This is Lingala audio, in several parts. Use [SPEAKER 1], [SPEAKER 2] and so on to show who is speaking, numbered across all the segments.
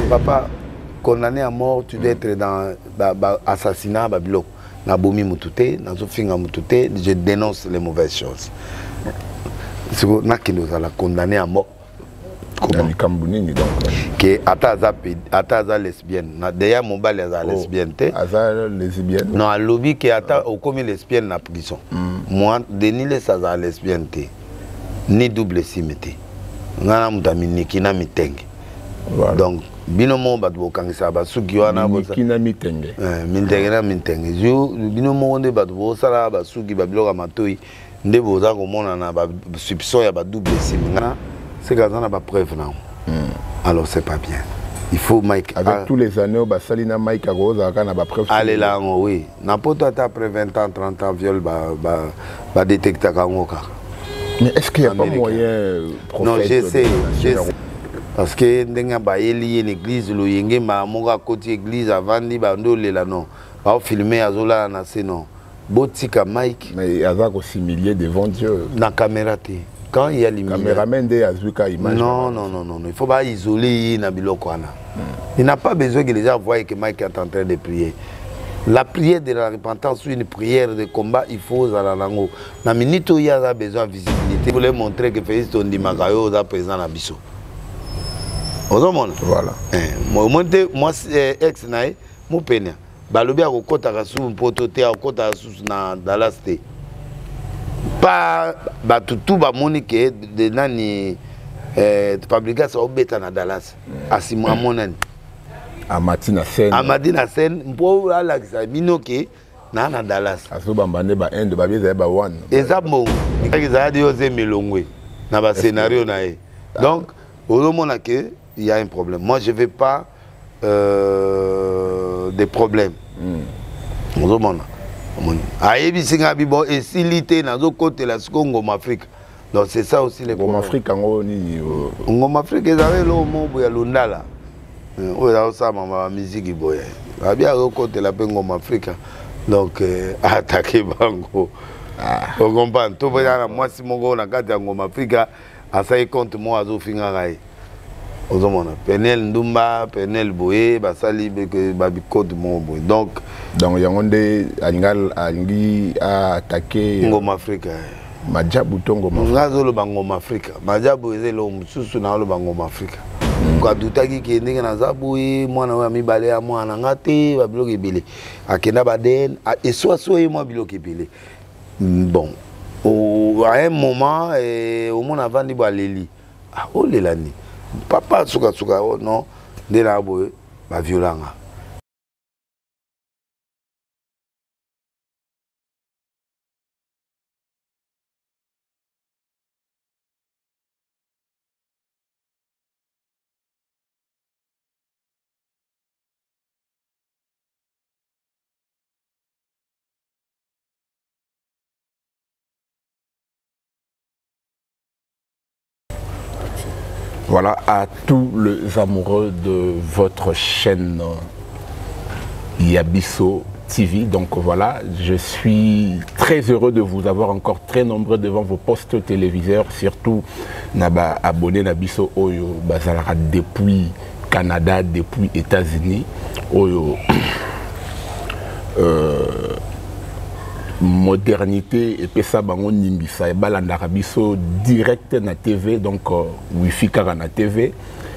[SPEAKER 1] Papa, condamné à mort, tu dois être dans l'assassinat, Babylone. Nabomi Moutouté, Nazofinga Moutouté, je dénonce les mauvaises choses. C'est pour ça que nous allons condamner à mort. Comment que Ataza lesbienne. D'ailleurs, mon bal est lesbienne.
[SPEAKER 2] Aza lesbienne.
[SPEAKER 1] Non, à lobby qui Ata au commis lesbienne na prison. Moi, Denis les Aza lesbienne ni double simité. Ngana mutamini kina mitenge. Donc, binomo batbo kangisa basuki wana bosa.
[SPEAKER 2] Kina mitenge.
[SPEAKER 1] Mitenge na mitenge. Jo binomo onde batbo sala basuki babiloka matoi. Nde boza komona na ba soupçon ya ba double simina. C'est quand on a pas preuve non. Alors c'est pas bien. Il faut Mike
[SPEAKER 2] avec tous les années au Salina Mike a Rosa quand on a pas preuve.
[SPEAKER 1] Allez là oui. N'importe après 20 ans 30 ans viol ba détecter kangoka.
[SPEAKER 2] Mais est-ce qu'il y a pas moyen
[SPEAKER 1] non, je sais. Parce que ndenga ba eli l'église lo yenge ma monga côté église avant di bando lela non. Ba filmer azola na c'est non. Botika Mike
[SPEAKER 2] mais azak aussi milliers devant Dieu.
[SPEAKER 1] Na caméra té. Quand il y a les
[SPEAKER 2] caméraman de Azuka image.
[SPEAKER 1] Non, il faut pas isoler Nabilokwana. Il n'a pas besoin que les gens voient que Mike est en train de prier. La prière de la repentance ou une prière de combat, il faut à la langue. La minute où il y a besoin de visibilité, vous voulez montrer que Félix Tondimagayo est présent à Bissau.
[SPEAKER 2] Voilà.
[SPEAKER 1] Moi, ex nae, mon peigne. Balobi a kokota kasu mpoto te a kokota kasu na Dallas te. Pas tout ba monique de nani fabriquer ça obeta na Dallas asimo amonani
[SPEAKER 2] Amatina
[SPEAKER 1] Sen mpo ala kisabinoke na Dallas
[SPEAKER 2] aso bambane ba end ba biza ba one
[SPEAKER 1] ezabo ikakizaya de yoze melongwe na ba scénario na e donc au mona que il y a un problème. Moi je veux pas des problèmes au mona Aïbi Singabibo et Silité Nazo côté la Ngoma Afrique. Donc c'est ça aussi les
[SPEAKER 2] Ngoma Afrique
[SPEAKER 1] Ngoma Afrique ils avaient le mot boya lundala. Oui là ça ma musique boya. Abia côté la Ngoma Afrique. Donc attaquer bango. On comprend tout boya moi si mongo na kati Ngoma Afrique à ça compte moi azo finga rai. Ozomona Penel Ndumba, Penel Boé, Basali Babi Code mon boy. Donc
[SPEAKER 2] Yangonde Alingi a attaqué
[SPEAKER 1] Ngoma Afrique.
[SPEAKER 2] Majabu Tongo
[SPEAKER 1] Ngazolo Bangoma Afrique. Majabu ezelo mususu na lo Bangoma Afrique. Kwa dutaki ki ndenge na zabu mwana wa mibale ya mwana ngate babiloki bile. Akenda baden et soit moi biloki bile. Bon. À un moment au monde avant di baleli. Ah oh lelani. Papa suka non de la boue ba violanga.
[SPEAKER 2] Voilà, à tous les amoureux de votre chaîne Yabiso TV. Donc voilà, je suis très heureux de vous avoir encore très nombreux devant vos postes téléviseurs, surtout naba abonné Nabiso Oyo Bazalara depuis Canada, depuis États-Unis. Oyo modernité et puis ça bango nimbisa et balandaka biso direct na TV donc wifi kara na TV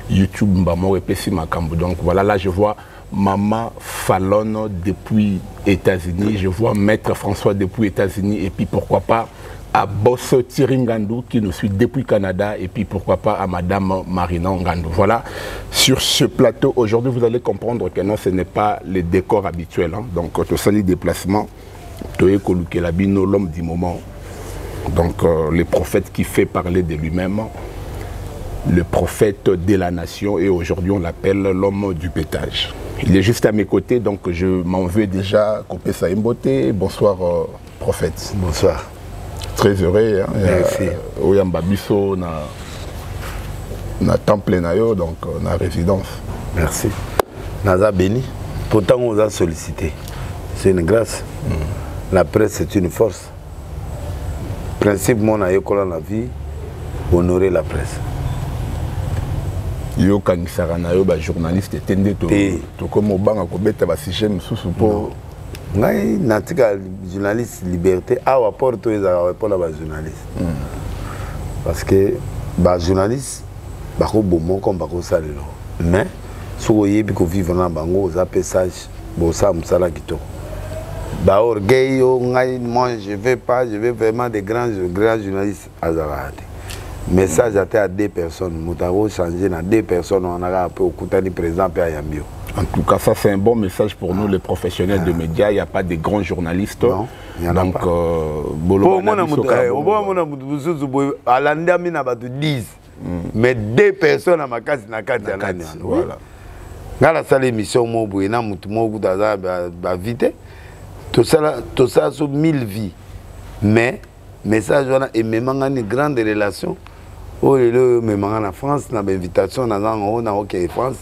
[SPEAKER 2] YouTube mbamo et puis si makambo. Donc voilà, là je vois Maman Fallon depuis États-Unis, je vois Maître François depuis États-Unis et puis pourquoi pas à Boss Tiringandou qui nous suit depuis Canada et puis pourquoi pas à Madame Marina Ngandou. Voilà, sur ce plateau aujourd'hui vous allez comprendre que non, ce n'est pas les décors habituels, hein. Donc tout ça les déplacements l'homme du moment, donc le prophète qui fait parler de lui-même, le prophète de la nation, et aujourd'hui on l'appelle l'homme du pétage. Il est juste à mes côtés, donc je m'en veux déjà couper sa beauté. Bonsoir prophète.
[SPEAKER 1] Bonsoir.
[SPEAKER 2] Très heureux. Hein.
[SPEAKER 1] Merci.
[SPEAKER 2] Oyambabiso na temple nayo, donc na résidence.
[SPEAKER 1] Merci. Naza béni. Pourtant on vous a sollicité. C'est une grâce. La presse c'est une force. Principe mon aïe dans la vie, honorer la presse.
[SPEAKER 2] yo kanisaka na yo ba journaliste tende to comme banga ko beta ba sujet mususu po
[SPEAKER 1] ngai natika journaliste liberté awa porto ezaka répondre ba journaliste parce que ba journaliste ba ko bomo comme ba ko salelo mais so yebi ko vivre na bango za message bo sa musala kitoko ba orgueil yo ngai moi je veux vraiment des grands journalistes azarate message à 2 personnes mutaro changer na 2 personnes on a peu okutani président pe ayambio.
[SPEAKER 2] En tout cas, ça c'est un bon message pour nous les professionnels de médias. Il n'y a pas de grands journalistes.
[SPEAKER 1] Non, il y en a
[SPEAKER 2] donc,
[SPEAKER 1] pas. Mais 2 personnes à ma case na carte voilà. Dans la salle émission mobu na mutu mobu daza ba vite. Tout ça sur 1000 vies. Mais message voilà et même une grande relation. Oh le même en France na invitation na OK France.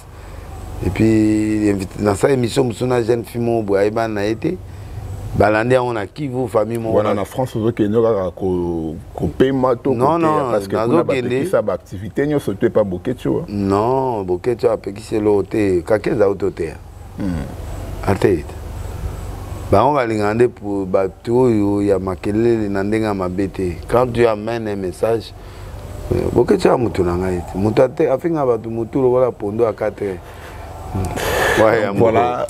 [SPEAKER 1] Et puis dans cette émission musuna jeune fille mo boyeba na été balandi on a qui vous famille mo
[SPEAKER 2] voilà en France aux que nous ko paiement to
[SPEAKER 1] non
[SPEAKER 2] parce que on a pas ça ba activité nous sauter pas bouquet tu vois
[SPEAKER 1] non bouquet tu as peki c'est l'hôtel kakeza hôtel ate ba on va lingander pour bateau yo ya makelele na ndenga mabete quand tu amènes un message bouquet tu as mutu na ngai mutu ate afinga batu mutu lo wala pondo a 4
[SPEAKER 2] voilà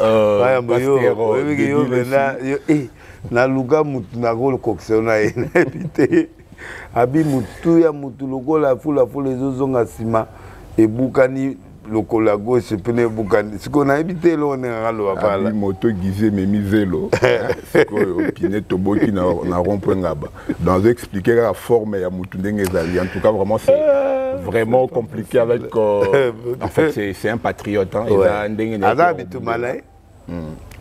[SPEAKER 1] na luga mutu na golo koksona ebite abi mutu ya mutu lokola fula ezozonga sima ebukani lokola gauche pene ebukani siko na ebite lo ne ngalo bapala
[SPEAKER 2] abi moto gize memi zelo siko opine toboki na rond-point ngaba dans expliquer la forme ya mutu ndenge ezali en tout cas vraiment c'est vraiment compliqué avec en fait c'est un patriote hein
[SPEAKER 1] et là bitumane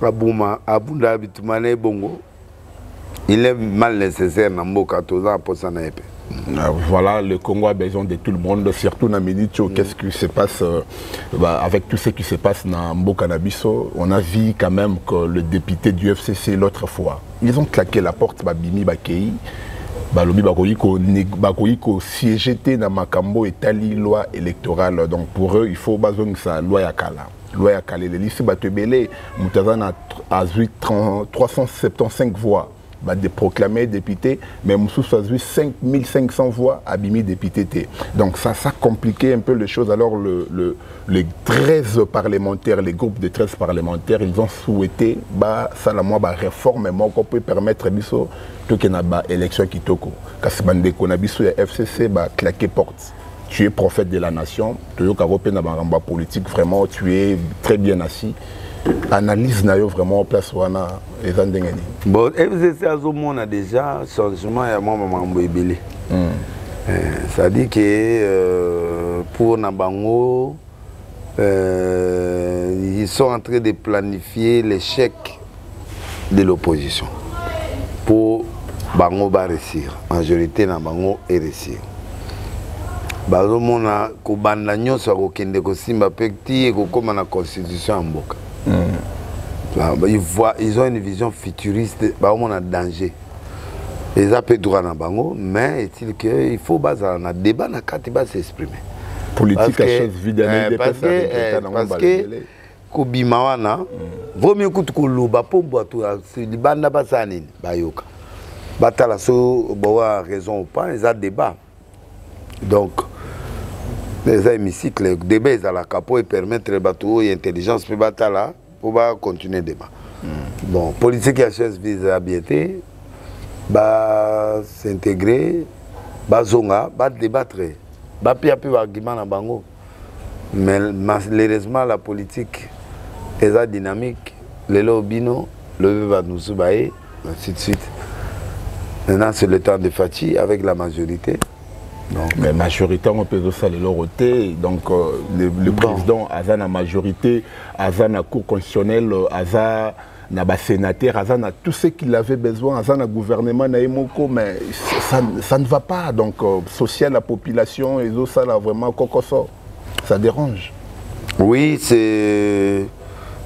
[SPEAKER 1] abuma abunda bitumane bongo il est mal nécessaire na mboka toza posa na épée.
[SPEAKER 2] Voilà, le Congo a besoin de tout le monde, surtout dans Ménicho. Qu'est-ce qui se passe avec tout ce qui se passe dans Mboka Nabiso? On a vu quand même que le député du FCC l'autre fois, ils ont claqué la porte, Babimi Bakei, Balobi Bakoyi ko siéger dans Makambo et tali loi électorale. Donc pour eux, il faut besoin de ça, loi Yakala. Loi Yakala, les lycées Batebele, Moutazan a 375 voix. De proclamer député, mais Moussou a eu 5500 voix à Bimi député. Donc ça compliquait un peu les choses. Alors les 13 parlementaires, les groupes de 13 parlementaires, ils ont souhaité ça la moi réforme qu'on peut permettre biso tout qu'il y a élection qui toko. Parce que qu'on a biso ya FCC claquer porte. Tu es prophète de la nation, tu es politique vraiment, tu es très bien assis. Analyse na yo vraiment place wana ezandengeni
[SPEAKER 1] bon FCC azomona déjà changement ya mwa mambo ebele ça dit que pour Nabango ils sont en train de planifier l'échec de l'opposition pour bango ba réussir majorité na bango et réussir bazomona ko banda nyonso ko kende ko simba pekti et ko koma na constitution en mboka. Ils ont une vision futuriste, on a danger. Ils ont peu droit dans bango, mais est-il qu'il faut baser un débat dans le s'exprimer.
[SPEAKER 2] Politique à chose vide
[SPEAKER 1] parce que Kobimawana, vaut mieux que tu loba pour boire tout c'est le banda basanine bayoka. Batala so boa raison ou pas, ils ont débat. Donc les hémicycles, le débat est à la capo et permettre le bateau et intelligence pour batala pour continuer le débat. Bon, politique à chaise vise à bienté, s'intégrer, zonga, débattre, pia plus argument dans bango. Mais malheureusement la politique est dynamique, le lobino, le va nous soubailler, ainsi de suite. Maintenant c'est le temps de Fachi avec la majorité.
[SPEAKER 2] Donc, mais majoritaire on peut aussi le roter donc le président a la majorité a la cour constitutionnelle a na sénateur a tout ce qu'il avait besoin a na gouvernement na emoko mais ça ne va pas donc social la population et ça là vraiment cocoso ça dérange.
[SPEAKER 1] Oui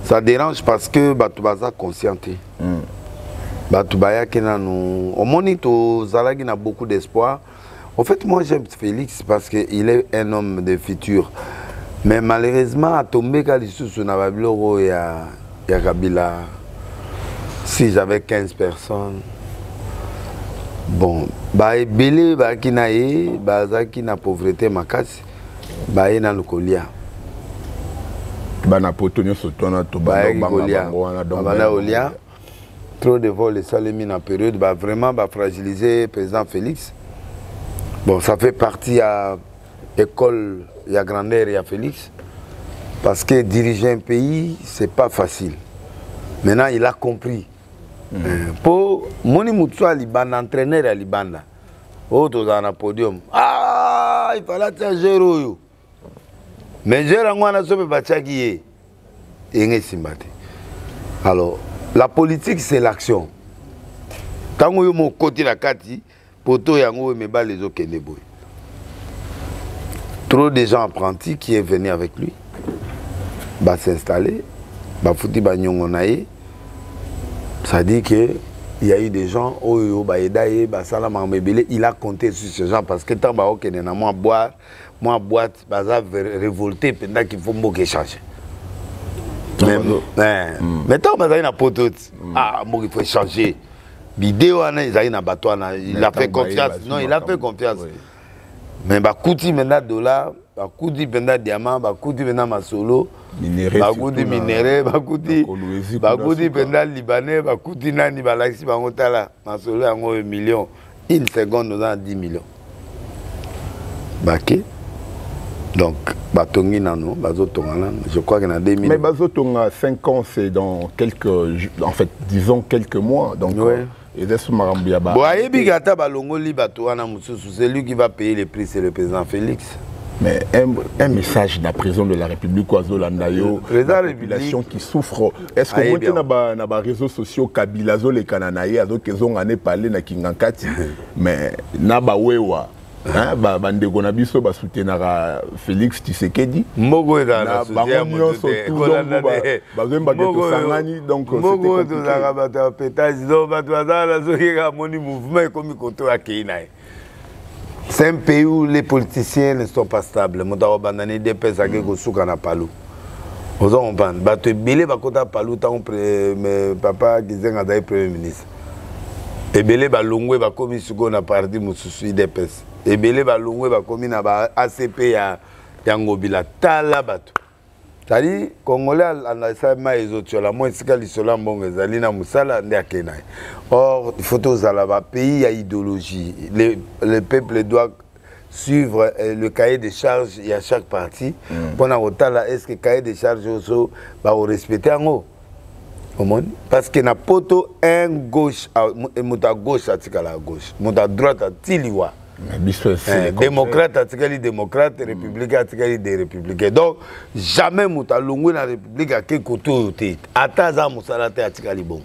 [SPEAKER 1] ça dérange parce que batubaza conscienté batubaya kena nous au monito zalagi na beaucoup d'espoir. En fait, moi j'aime Félix parce qu'il est un homme de futur. Mais malheureusement, à tomber quand on a il y a Kabila, si j'avais 15 personnes, bon, bah belé bah qui naïe, bah ça qui na pauvreté makasi, bah y na le colia.
[SPEAKER 2] Bah na potonio sotona to
[SPEAKER 1] bah colia. Trop de vols et salami en période, bah vraiment bah fragiliser président Félix. Bon, ça fait partie à l'école, il y a grandeur, il y a Félix. Parce que diriger un pays, c'est pas facile. Maintenant, il a compris. Pour Moni Moutsua Libanda, entraîneur à Libanda, autres dans le podium. Ah, il fallait être zéro. Mais j'ai un peu de alors, la politique, c'est l'action. Quand on est côté la Kati, pour tout le monde, les autres trop de gens apprentis qui sont venus avec lui, va s'installer, va foutre Banyongonaye. Ça dit qu'il y a eu des gens, il a compté sur ces gens parce que tant que tu as moi boîte, révolté, pendant qu'il faut beaucoup changer. Mais tant que tu as poteau, il faut changer. Vidéo, il a fait confiance. Non, il a fait confiance. Mais Bakouti maintenant dollar, Bakouti maintenant diamant, Bakouti maintenant masolo, Bakouti minéré, Bakouti maintenant libanais, Bakouti nani balaxi bangotala, masolo en 1 million, une seconde nous a 10 millions. Baké. Donc, Batongi nano, Bazotongala, je crois qu'il y en a 2 millions.
[SPEAKER 2] Mais Bazotonga 5 ans, c'est dans quelques, en fait, disons quelques mois. Donc,
[SPEAKER 1] ouais.
[SPEAKER 2] Et c'est
[SPEAKER 1] lui qui va payer les prix, c'est le président Félix.
[SPEAKER 2] Mais un message de la présidente de la République, la population qui souffre. Est-ce que vous avez des réseaux sociaux, Kabila, les Kananaï, ils ont parlé de Kingankati, mais Nabawewa. Bandeko na biso ba soutenara Félix Tshisekedi
[SPEAKER 1] Mogo da
[SPEAKER 2] na bangonyo surtout bazemba keto sangani donc
[SPEAKER 1] Mogo to la bata pétage do batwa la zoka moni mouvement comme koto akina. C'est un pays où les politiciens ne sont pas stables. Motawa bandani des pesa ke ko suka na palu. Ozo on ban bato belé bakota palu ta mais papa kizenga dai premier ministre. Et belé ba longwe ba komi suko na parti mususu des pesa. Et belé balongwe ba komi na ba ACP ya ngobila tala bato. C'est-à-dire congolais en ça maïzo la moi sika lisola mbongo ezali na musala ndi akena. Or il faut tous à la pays à idéologie. Le peuple doit suivre le cahier de charges il y a chaque parti. Pendant otala est-ce que cahier de charges aussi va respecter en haut. Parce que na poto un gauche à gauche à tika la gauche, à droite à tiliwa. Démocrate à démocrate, républicain à des républicains. Donc, jamais Mouta Lungwe la République à quel côté Ataza Moussalate à Tikalibon.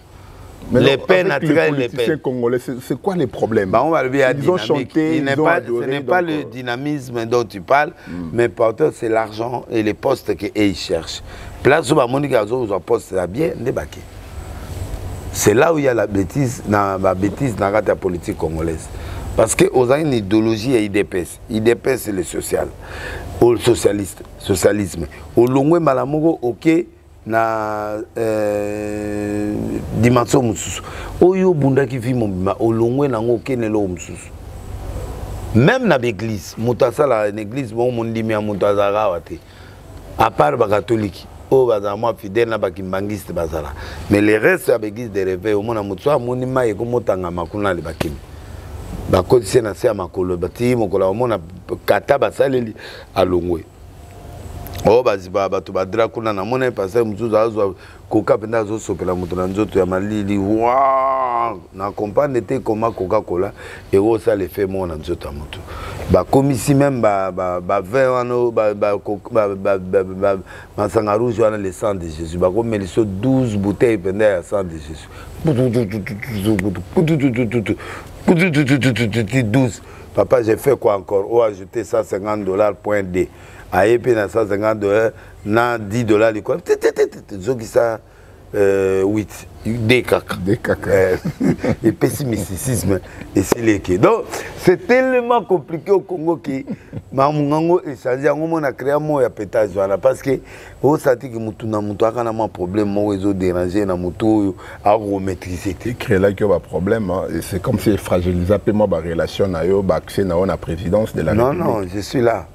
[SPEAKER 1] Les peines à les peines.
[SPEAKER 2] Congolais, c'est quoi les problèmes?
[SPEAKER 1] On va le dire, ils ont chanté, ce n'est pas le dynamisme dont tu parles, mais pourtant c'est l'argent et les postes qu'ils cherchent. Place où Monique Azo vous poste là bien, débarqué. C'est là où il y a la bêtise dans la politique congolaise. Parce qu'on a une idéologie et IDPS. IDPS, c'est le social. Ou le socialisme. Au long malamogo, ok, na dimension mususu. Oyo bunda qui vit mon bima, au long nango ok nelo mususu. Même na l'église, mutasala l'église, mon dimi a mutazara wate. À part ba catholique, oh bazama fidèle na ba kimbangiste bazala. Mais les restes à l'église de réveil, au mona mutwa monima eko motanga makuna le bakim. Bakoti sena se makolo bati mokola mona kata basaleli alongwe o baziba bato badra kuna na mona passer muzuzu azwa koka penda zo sopela mutu na nzoto ya malili wa na comprendre te comment Coca-Cola et o ça le fait mona nzoto mutu ba komisi même ba vin wano ba masanga rouge wana le sang de Jésus ba komeliso 12 bouteilles penda ya sang de Jésus 12. Papa, j'ai fait quoi encore? Oh, ajouté $150, point D. Aïe, puis $150, na $10, quoi. 8 des caca. Et pessimisme et c'est les donc c'est tellement compliqué au Congo que mamungango échanger on a créé un mot à pétage parce que au sati que mutuna mutu akana un problème mo ezo déranger na mutu à remaîtriser
[SPEAKER 2] créer là qu'il y a un problème c'est comme si fragiliser un peu ma relation na yo ba accès na la présidence de la République.
[SPEAKER 1] Non je suis là.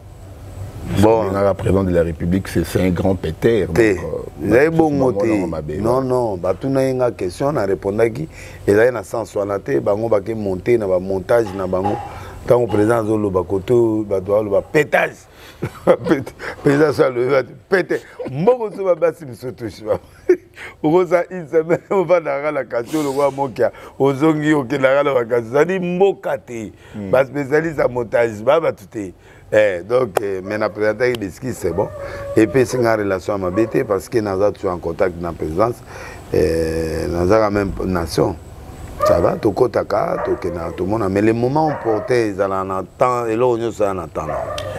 [SPEAKER 2] Bon, la présidente de la République, c'est un grand péter.
[SPEAKER 1] Non, tu as une question, on a répondu qui et là, il y a un sens, on a monté, on a montage, quand le président Zolo Bakoto, il pétage. Président Zolo, pétage. Moi, je ne sais pas si je me touche. On va dans la question, on va moquer. On zongi, on va dans la question. Ça dit, mokate. Parce que spécialiste en montage, tout est. Donc, maintenant, présenté des c'est bon. Et puis, c'est une relation à ma BT parce que nous sommes en contact avec la présidence. Nous avons la même nation. Ça va, tout le monde. Mais les moments portés, ils en attendent et là, on est en attendant.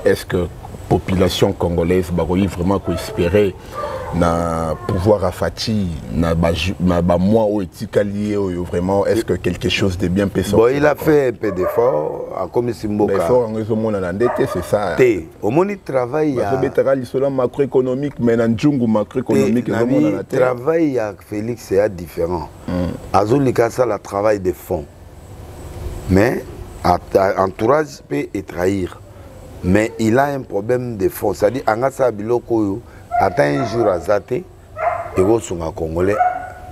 [SPEAKER 2] Est-ce que la population congolaise va vraiment espérer na pouvoir à Fati, na moi au éthique vraiment est-ce que quelque chose de bien peut sortir?
[SPEAKER 1] Bon, il a fait un peu d'effort, à comme Simboka.
[SPEAKER 2] L'effort en raison de l'endetté, c'est ça.
[SPEAKER 1] Au moins il travaille à
[SPEAKER 2] l'isolement macroéconomique, mais dans le macroéconomique,
[SPEAKER 1] il travaille à Félix, c'est différent. Azolika ça le travail de fond. Mais entourage peut trahir. Mais il a un problème de fond, c'est-à-dire Angasa Biloko attend un jour à Zate, et vous sont Congolais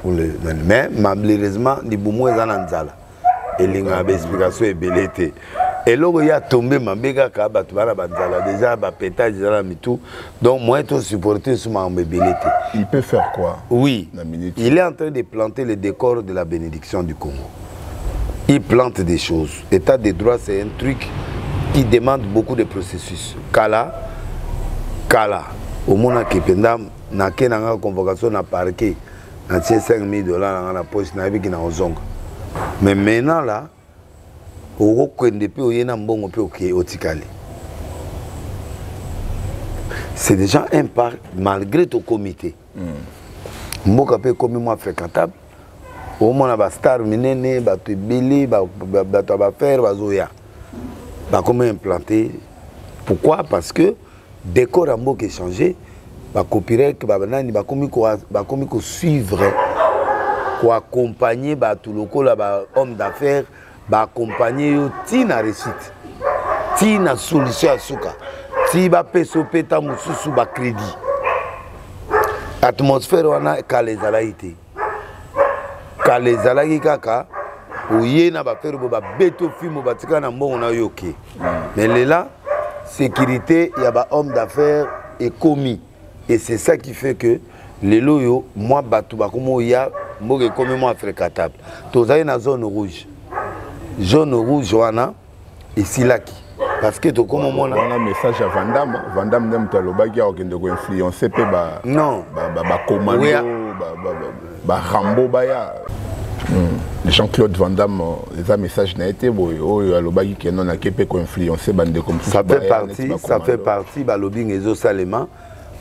[SPEAKER 1] pour le. Mais malheureusement, les boumous sont en Zala. Et les explications est bellété. Et là, il a tombé, ma béga Kabatouana Banzala, déjà, pétage, tout. Donc, moi, je suis supporté sur ma bellété.
[SPEAKER 2] Il peut faire quoi?
[SPEAKER 1] Oui. Il est en train de planter le décor de la bénédiction du Congo. Il plante des choses. État de droit, c'est un truc qui demande beaucoup de processus. Kala. Au moment où il y a une convocation na parquet, il y a $5 000 dans la poche, il y a Ozonga. Mais maintenant, là, c'est déjà un part, malgré ton comité. Mboka peut comme moi fréquentable. Au moins, il y a des stars, il y a des bélés, il y a des faire, il y a comment implanter. Pourquoi? Parce que décor à mot qui est changé, bah copyright bah banani bah comme suivre, quoi accompagner bah tout le coup là bah homme d'affaires bah accompagner yo tina réussite, tina solution à souka, si bah peso peta mususu bah crédit, atmosphère wana kalezalaïté, kalezalaï kaka, ou yena bah faire bah beto film bah tika na mbongo na yoke, mais là sécurité, il y a des hommes d'affaires et commis. Et c'est ça qui fait que les loyaux, moi, il y a comme moi fréquentable. Tous dans la zone rouge. Zone rouge, et c'est là qui. Parce que tu comme moi.
[SPEAKER 2] On a un message à Vandam. Vandam n'aime pas le bagage qui est influencé par.
[SPEAKER 1] Non.
[SPEAKER 2] Commando, Rambo, Jean-Claude Van Damme, les messages n'a été qui non influencé
[SPEAKER 1] ça fait partie lobbying et Salema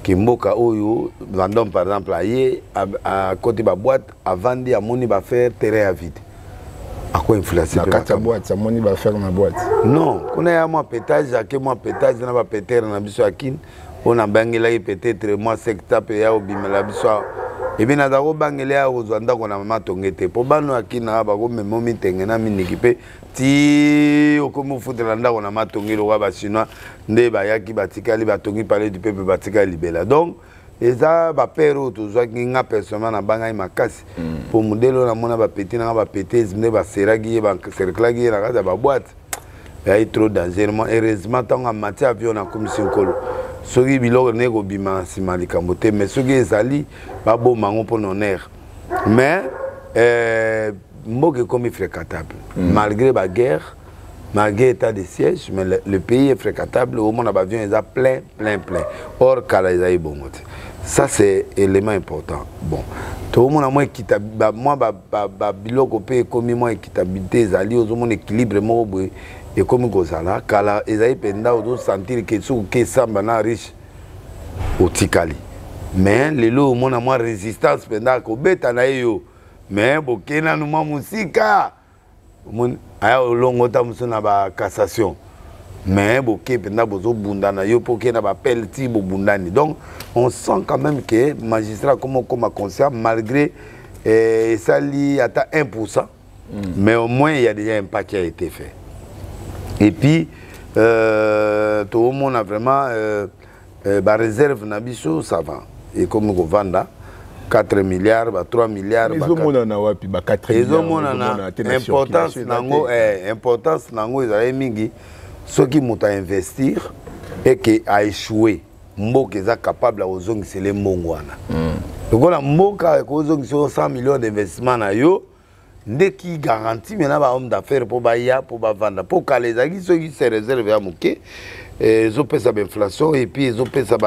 [SPEAKER 1] qui mboka oyo Van Damme par exemple à côté de boîte avant de moni va faire terrain à vide à quoi influencer
[SPEAKER 2] la boîte ça moni va faire ma boîte
[SPEAKER 1] non on a moi pétage na ba péter na biso akin on a bangela peut-être moi secteur pe ya obimela biso. Et bien, nous avons bangé aux Zanda qu'on a matongé. Pour bano akina ba ko memomi tengena minikipe ti okomo futelanda on a matongé le roi chinois nde ba yaki batikali batongi parler du peuple batikali libela. Donc eza ba père to zwa kinga personnellement na banga makasi pour modelo na mona ba petit na ba pété nde ba seragi ba cercle gi na kaza ba boîte. Il y a trop dangereusement heureusement tant en matière avion na commission kolo. Soki biloko nego bima simalika moté mais soki ezali ba bo mango pour honneur mais mboke comme fréquentable malgré la guerre malgré l'état de siège mais le pays est fréquentable au monde avion est plein or kala ezali bongo ça c'est élément important bon tout le monde a moins équitable moi ba biloko pe comme moi équitabilité ezali au monde équilibre mo et comme Gozala, Kala, Esaïe Penda, on sentir que ce qui est samba na riche au Tikali. mais lelo mona moi résistance pendant ko beta na yo mais bokena no mwa musika mon aya longo ta musuna ba cassation mais boké pendant bozo bundana yo poké na ba pelti bo bundani. Donc on sent quand même que magistrat comme conscient malgré ça li à 1%, mais au moins il y a déjà un pas qui a été fait. Et puis tout le monde a vraiment ba réserve na biso ça va. Et comme on vend 4 milliards, 3 milliards.
[SPEAKER 2] Mais ils ont 4 milliards.
[SPEAKER 1] Importance nango ils avaient mingi ceux qui m'ont investir et qui a échoué. Mboka est capable de faire c'est les mongwana. Donc on a mboka qui 100 millions d'investissements na yo. Dès qui garantit maintenant ba homme d'affaires pour baya pour ba vendre pour que les agis ceux qui se réservent à moké ils ont payé ça l'inflation et puis ils ont payé ça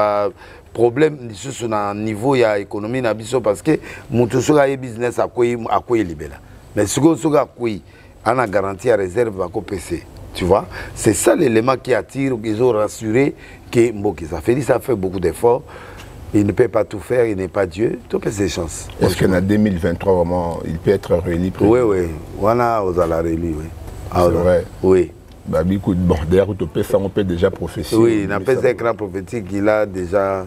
[SPEAKER 1] problème sur un niveau ya économie na biso parce que mutu soka ye business akoyi libela mais soka akoyi ana garantie à réserve ba ko PC. Tu vois, c'est ça l'élément qui attire, qu'ils ont rassuré que Mboki ça fait beaucoup d'efforts. Il ne peut pas tout faire, il n'est pas Dieu. Donc, c'est des chances.
[SPEAKER 2] Est-ce qu'en 2023, vraiment, il peut être réélu?
[SPEAKER 1] Oui, oui. On a aux la réélu, oui.
[SPEAKER 2] C'est vrai.
[SPEAKER 1] Oui.
[SPEAKER 2] Bah, écoute, bon, d'ailleurs, on peut déjà prophétiser.
[SPEAKER 1] Oui, il n'a pas un grand prophétique, il a déjà.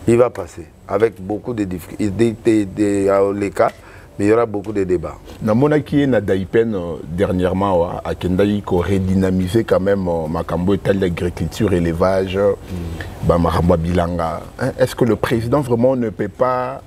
[SPEAKER 1] Il va passer. Avec beaucoup de difficultés, les cas. Mais il y aura beaucoup de débats. Dans
[SPEAKER 2] mon qui est Daipen dernièrement à Kendai qui redynamiser quand même Makambo et l'agriculture, élevage, bilanga. Est-ce que le président vraiment ne peut pas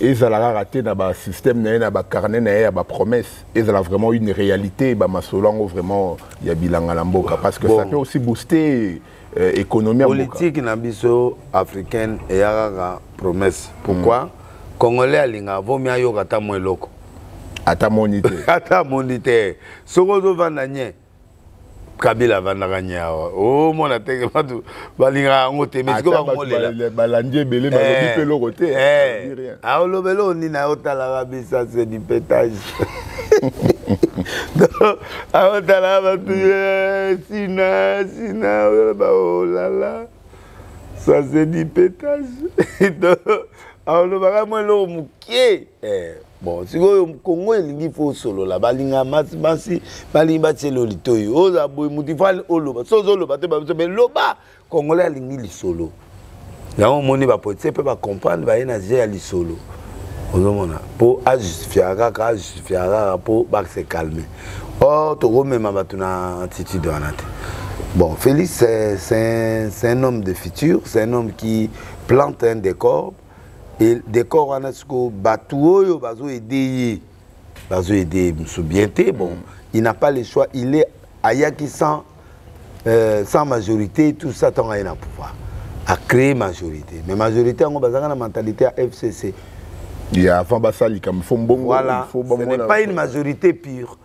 [SPEAKER 2] rater dans système, dans carnet, dans promesse, et ça a vraiment une réalité, vraiment il y a bilanga lamboka parce que ça peut aussi booster l'économie
[SPEAKER 1] politique nabiso africaine et la promesse. Pourquoi? Congolais alinga vomi ayo kata mo eloko
[SPEAKER 2] ata monité
[SPEAKER 1] ata monité sokozo vandanye Kabila vandanya oh mona teke batu balinga ngote mesiko ba ngolela
[SPEAKER 2] balandie belé balobi pe loko te
[SPEAKER 1] rien a olobelo ni na otala bisa c'est du pétage a otala batu sina oh là là ça c'est du pétage. Alors, le bagage moi l'eau mouké. Bon, si vous Congo il faut solo la balinga masi balimba tshelo litoyo. Oza boy mutifal oloba. Sozo loba te ba mais loba Congolais lingi li solo. Là on moni ba politique peut pas comprendre ba ina gé ali solo. Ozomona pour justifier pour ba se calmer. Oh to go même ba tuna attitude wanate. Bon, Félix c'est un homme de futur, c'est un homme qui plante un décor. Et décor on a ce que Batouoyo bazo aider Moussoubienté. Bon, il n'a pas le choix, il est Ayaki sans majorité, tout ça tant à un pouvoir à créer majorité. Mais majorité on a la mentalité à FCC.
[SPEAKER 2] Il y a avant Bassali comme Fombongo.
[SPEAKER 1] Voilà, ce n'est pas une majorité pure.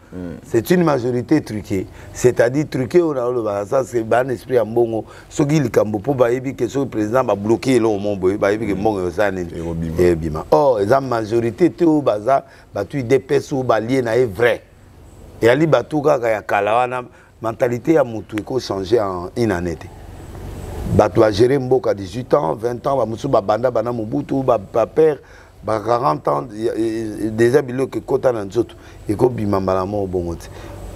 [SPEAKER 1] C'est une majorité truquée. C'est-à-dire truquée, on a le ça c'est un esprit à Mbongo. Ce qui est le pour baïbi que le président va bloquer le monde, baïbi que Mbongo et bima. Oh, la majorité tout baza, batu DPS ou balien est vrai. Et ali batu kaka ya kalawana mentalité à mutu ko changer en une année. Batu va gérer Mboka à 18 ans, 20 ans, ba musu ba banda bana Mobutu ba père. 40 ans, déjà bilo que kota na nzoto et ko bimambala mo bongote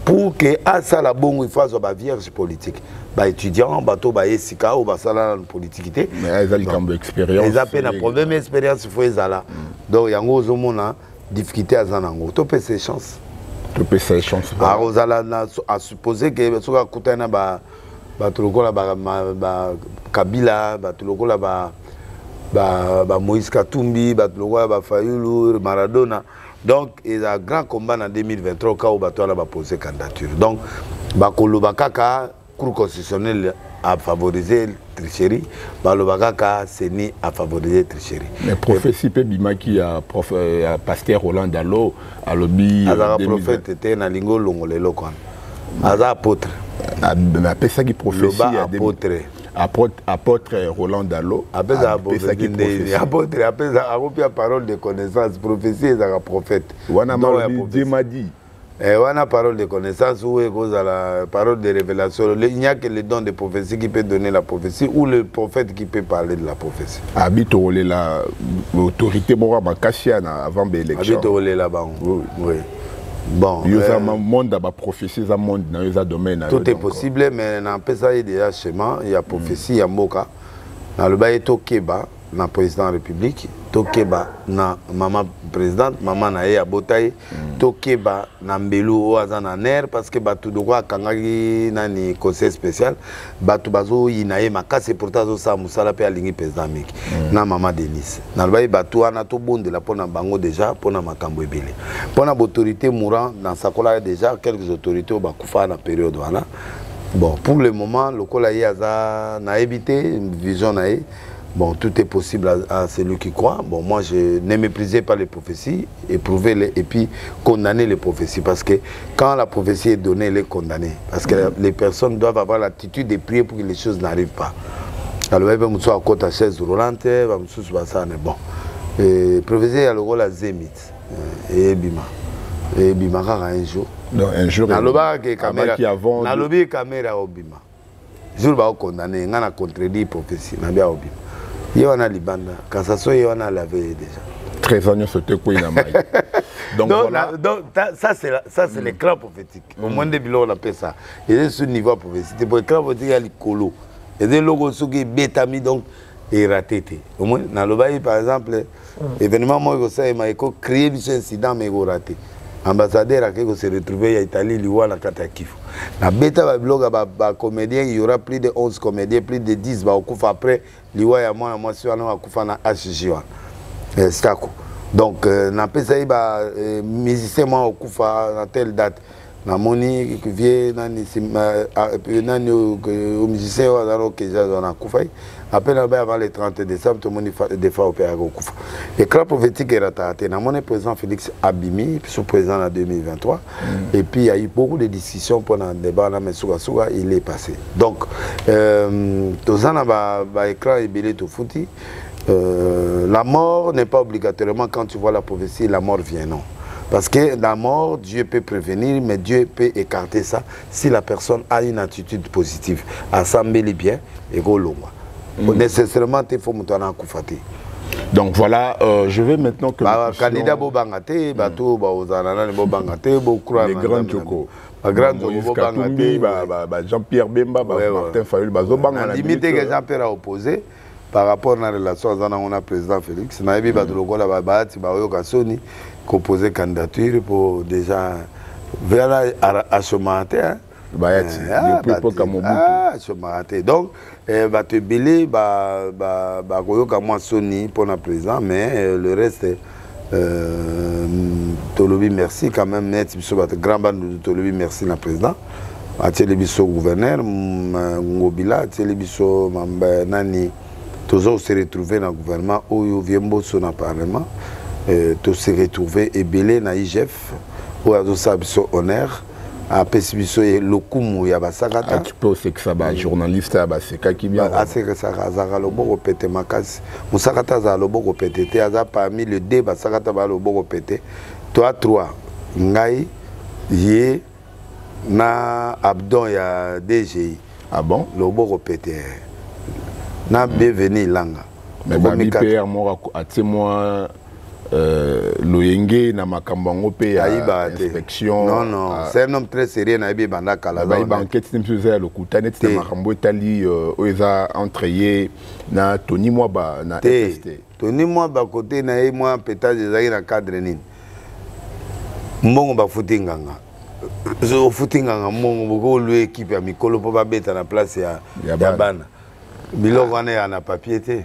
[SPEAKER 1] pour que à ça la bongo il faut avoir vierge politique ba étudiant bato ba esika ou ba sala politique
[SPEAKER 2] mais ils ont comme expérience
[SPEAKER 1] ils appellent la problème expérience il faut ezala donc yango zomona difficulté azanango to pe ses chances à ozala à supposer que soka kutana ba tulokola ba Kabila ba tulokola ba Moïse Katumbi, Fayulu, Maradona. Donc, il y a un grand combat en 2023 quand on va poser candidature. Donc, Bakolo Bakaka, Cour constitutionnelle a favorisé la tricherie, Balobakaka, Séni a favorisé la tricherie.
[SPEAKER 2] Mais prophétie Bima qui a pasteur Roland Dalo, a lobby.
[SPEAKER 1] Azara prophète était dans Lingo Longolelo. Azara apôtre.
[SPEAKER 2] Mais après ça qui prophétie
[SPEAKER 1] apôtre.
[SPEAKER 2] Apôtre Roland Dalo.
[SPEAKER 1] Après ça, apôtre, après ça, a parole de connaissance, prophétie et prophète.
[SPEAKER 2] Dieu m'a dit.
[SPEAKER 1] on a parole de connaissance ou la parole de révélation. Il n'y a que le don de prophétie qui peut donner la prophétie ou le prophète qui peut parler de la prophétie.
[SPEAKER 2] Habito la autorité mora makasiana avant l'élection.
[SPEAKER 1] Habito là-bas. Oui. Bon.
[SPEAKER 2] Il y a un monde à prophétie, un monde dans les domaines.
[SPEAKER 1] Tout est possible, mais dans ça il y a déjà chemin, il y a prophétie, il y a moka. Dans le bas il y a Tokeba, dans le président de la République. Tokeba na maman présidente maman na ye abotai tokeba na mbelu o azana ner parce que batu do kwa kangaki nani conseil spécial batu bazo yinaye makase pourtant zo sa musala pe alingi président miki na maman Denise na bayi batu ana to bonde la pona bango déjà pona makambo ebele pona autorité mourant dans sakola déjà quelques autorités ba kufa na période wana bon pour le moment lokola ye aza na éviter vision na ye. Bon, tout est possible à celui qui croit. Bon, moi, je ne méprisais pas les prophéties, éprouver-les et puis condamner les prophéties. Parce que quand la prophétie est donnée, elle est condamnée. Parce que les personnes doivent avoir l'attitude de prier pour que les choses n'arrivent pas. Alors, il va me à côté de la chaise roulante, il va me ça, bon. La prophétie, il y a le rôle à Zémit. Et Bima. Et Bima, un jour.
[SPEAKER 2] Non, un jour,
[SPEAKER 1] il y a caméra au Bima. Je vais condamner, il y a un contredit prophétie. Il y a un libanda, quand ça soit, il y a un lavé déjà.
[SPEAKER 2] 13 ans, c'était quoi il a
[SPEAKER 1] donc, voilà. Donc, ça, c'est les clans prophétiques. Au moins, des bilans, on appelle ça. Il y a ce niveau prophétique. Pour les clans prophétiques, il y a les colos. Il y a des logos qui sont bétami, donc, et raté. Au moins, dans le bail, par exemple, événement, moi, il m'a créé un incident, mais il a raté. Ambassadeur a se retrouvé en Italie, Liwa, na Katakifu. Na bêta ba blog ba comédien, il y aura plus de 11 comédiens, plus de 10 ba okufa après Liwa ya moi sur na okufa na HJ. Stako. Donc na pesa ba musicien moi okufa na telle date. Na moni qui vient nani au musicien wa que déjà na kufa. Après avant le 30 décembre, tout le monde des fois au Père Gokufa. Le clan prophétique est rattaché. Dans mon président Félix Abimi, sous président en 2023. Et puis il y a eu beaucoup de discussions pendant le débat, mais il est passé. Donc, tout ça, l'écran est belé tout foutu. La mort n'est pas obligatoirement quand tu vois la prophétie, la mort vient, non. Parce que la mort, Dieu peut prévenir, mais Dieu peut écarter ça si la personne a une attitude positive. Assembler bien et go longa. Nécessairement, il faut monter en Koufati.
[SPEAKER 2] Donc voilà, je vais maintenant que...
[SPEAKER 1] Candidat Bobangate, bateau, les
[SPEAKER 2] grands Djoko. Jean-Pierre Bemba, Martin Fayul, Bazobanga.
[SPEAKER 1] Limite que Jean-Pierre a opposé par rapport à la relation avec le président Félix. On a vu que composer candidature pour déjà vers achemanter. Donc, va te belé, moi Sony pour le président, mais le reste, Tolobi merci quand même, grand bande de Tolobi merci le président, Télébiso gouverneur, Ngobila, Télébiso Nani, toujours se retrouver dans le gouvernement, où vient Bosso dans le parlement, tous se retrouver et belé dans l'IGF, où il y a honneur. Après, si vous avez le coup, il y a un
[SPEAKER 2] tu peux aussi que ça va journaliste, c'est quoi qui vient.
[SPEAKER 1] C'est que ça va le bon répéter ma case. Mon sakata va le bon répéter. Tu as parmi le débat, sakata va le bon répéter. Toi, trois, Ngai, Yé, Na Abdon, il y a DGI.
[SPEAKER 2] Ah bon?
[SPEAKER 1] Le bon répéter. Na Beveni Langa.
[SPEAKER 2] Mais Babi Père, moi, à témoin. Loyenge na makambango pe inspection.
[SPEAKER 1] Non, c'est un homme très sérieux na ibi banda kala.
[SPEAKER 2] Ba enquête timsuza le kutane te makambo etali oza entrayé na Tony Mwaba na FST.
[SPEAKER 1] Tony Mwaba côté na ye moi pétage ezaki na cadre nini. Mbongo ba futinganga. Zo futinganga mbongo boko lu équipe ya mikolo po ba beta na place ya bana. Biloko wana ya na papier te.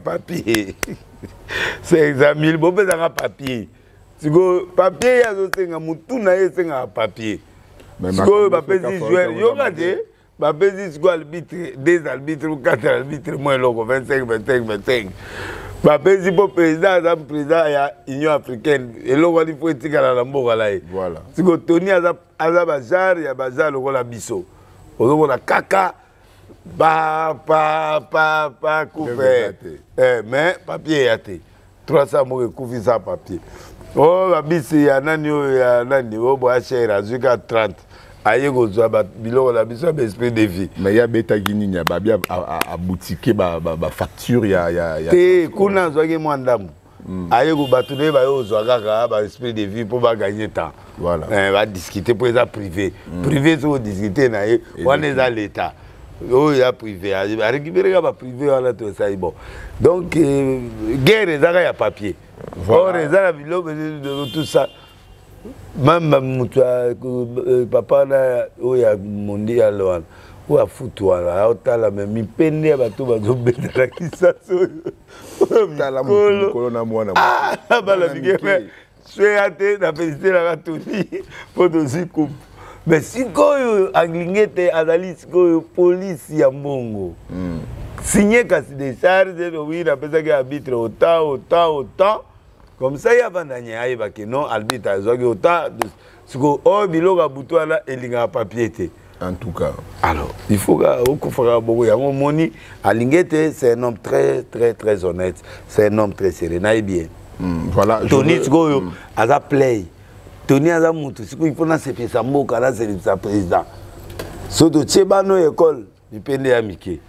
[SPEAKER 1] Papier. C'est examen, bon, papier. Si vous papier, il y a papier. Si vous avez joueur, il y a des arbitres, 4 arbitres, moins 25, 25, 25. Si vous président, il y a l'Union africaine. Et là, il faut être à la mort.
[SPEAKER 2] Voilà.
[SPEAKER 1] Si vous tenez à la bazar, il y a bazar, il y a bisso. Vous avez caca. Couvert. Mais papier yaté. 300 mots ekufi ça papier. Oh babisi ya nani o boa cher azuka 30. Aye kozwa ba biloko la biso ba esprit de vie.
[SPEAKER 2] Mais ya beta gini nya ba bia a boutique ba facture ya
[SPEAKER 1] te kuna zwaki mwandamu. Aye ko batune ba yo zwa kaka ba esprit de vie pour ba gagner temps.
[SPEAKER 2] Voilà.
[SPEAKER 1] Va discuter pour ça privé. Privé so discuter na ye on est dans l'état. Oh ya privé a récupérer ba privé wala to ça bon. Donc guerre ezaka ya papier. Voilà. Or ezala biloko de tout ça. Même papa na oya mondi alo oya futu wala otala me mipende bato bazobeta la kisaso
[SPEAKER 2] tala mukolo na mwana
[SPEAKER 1] bala bigeme swete na féliciter la Tony pour dosi coupe mais sikoyo anglingete azali sikoyo police ya mbongo signé kasi de charge oui na pesa ke arbitre autant comme ça il y a vandanye ayeba ke non arbitre azoki autant siko o biloko buto ala elinga papier te.
[SPEAKER 2] En tout cas.
[SPEAKER 1] Alors, il faut que beaucoup de moni Alingete, c'est un homme très honnête, c'est un homme très sérieux, naï bien.
[SPEAKER 2] Voilà.
[SPEAKER 1] Tony Tgoyo, Aza play. Tony Aza Moutou, il faut que c'est sa moka là, c'est sa président. Surtout Tchebano école, il pende à Mickey.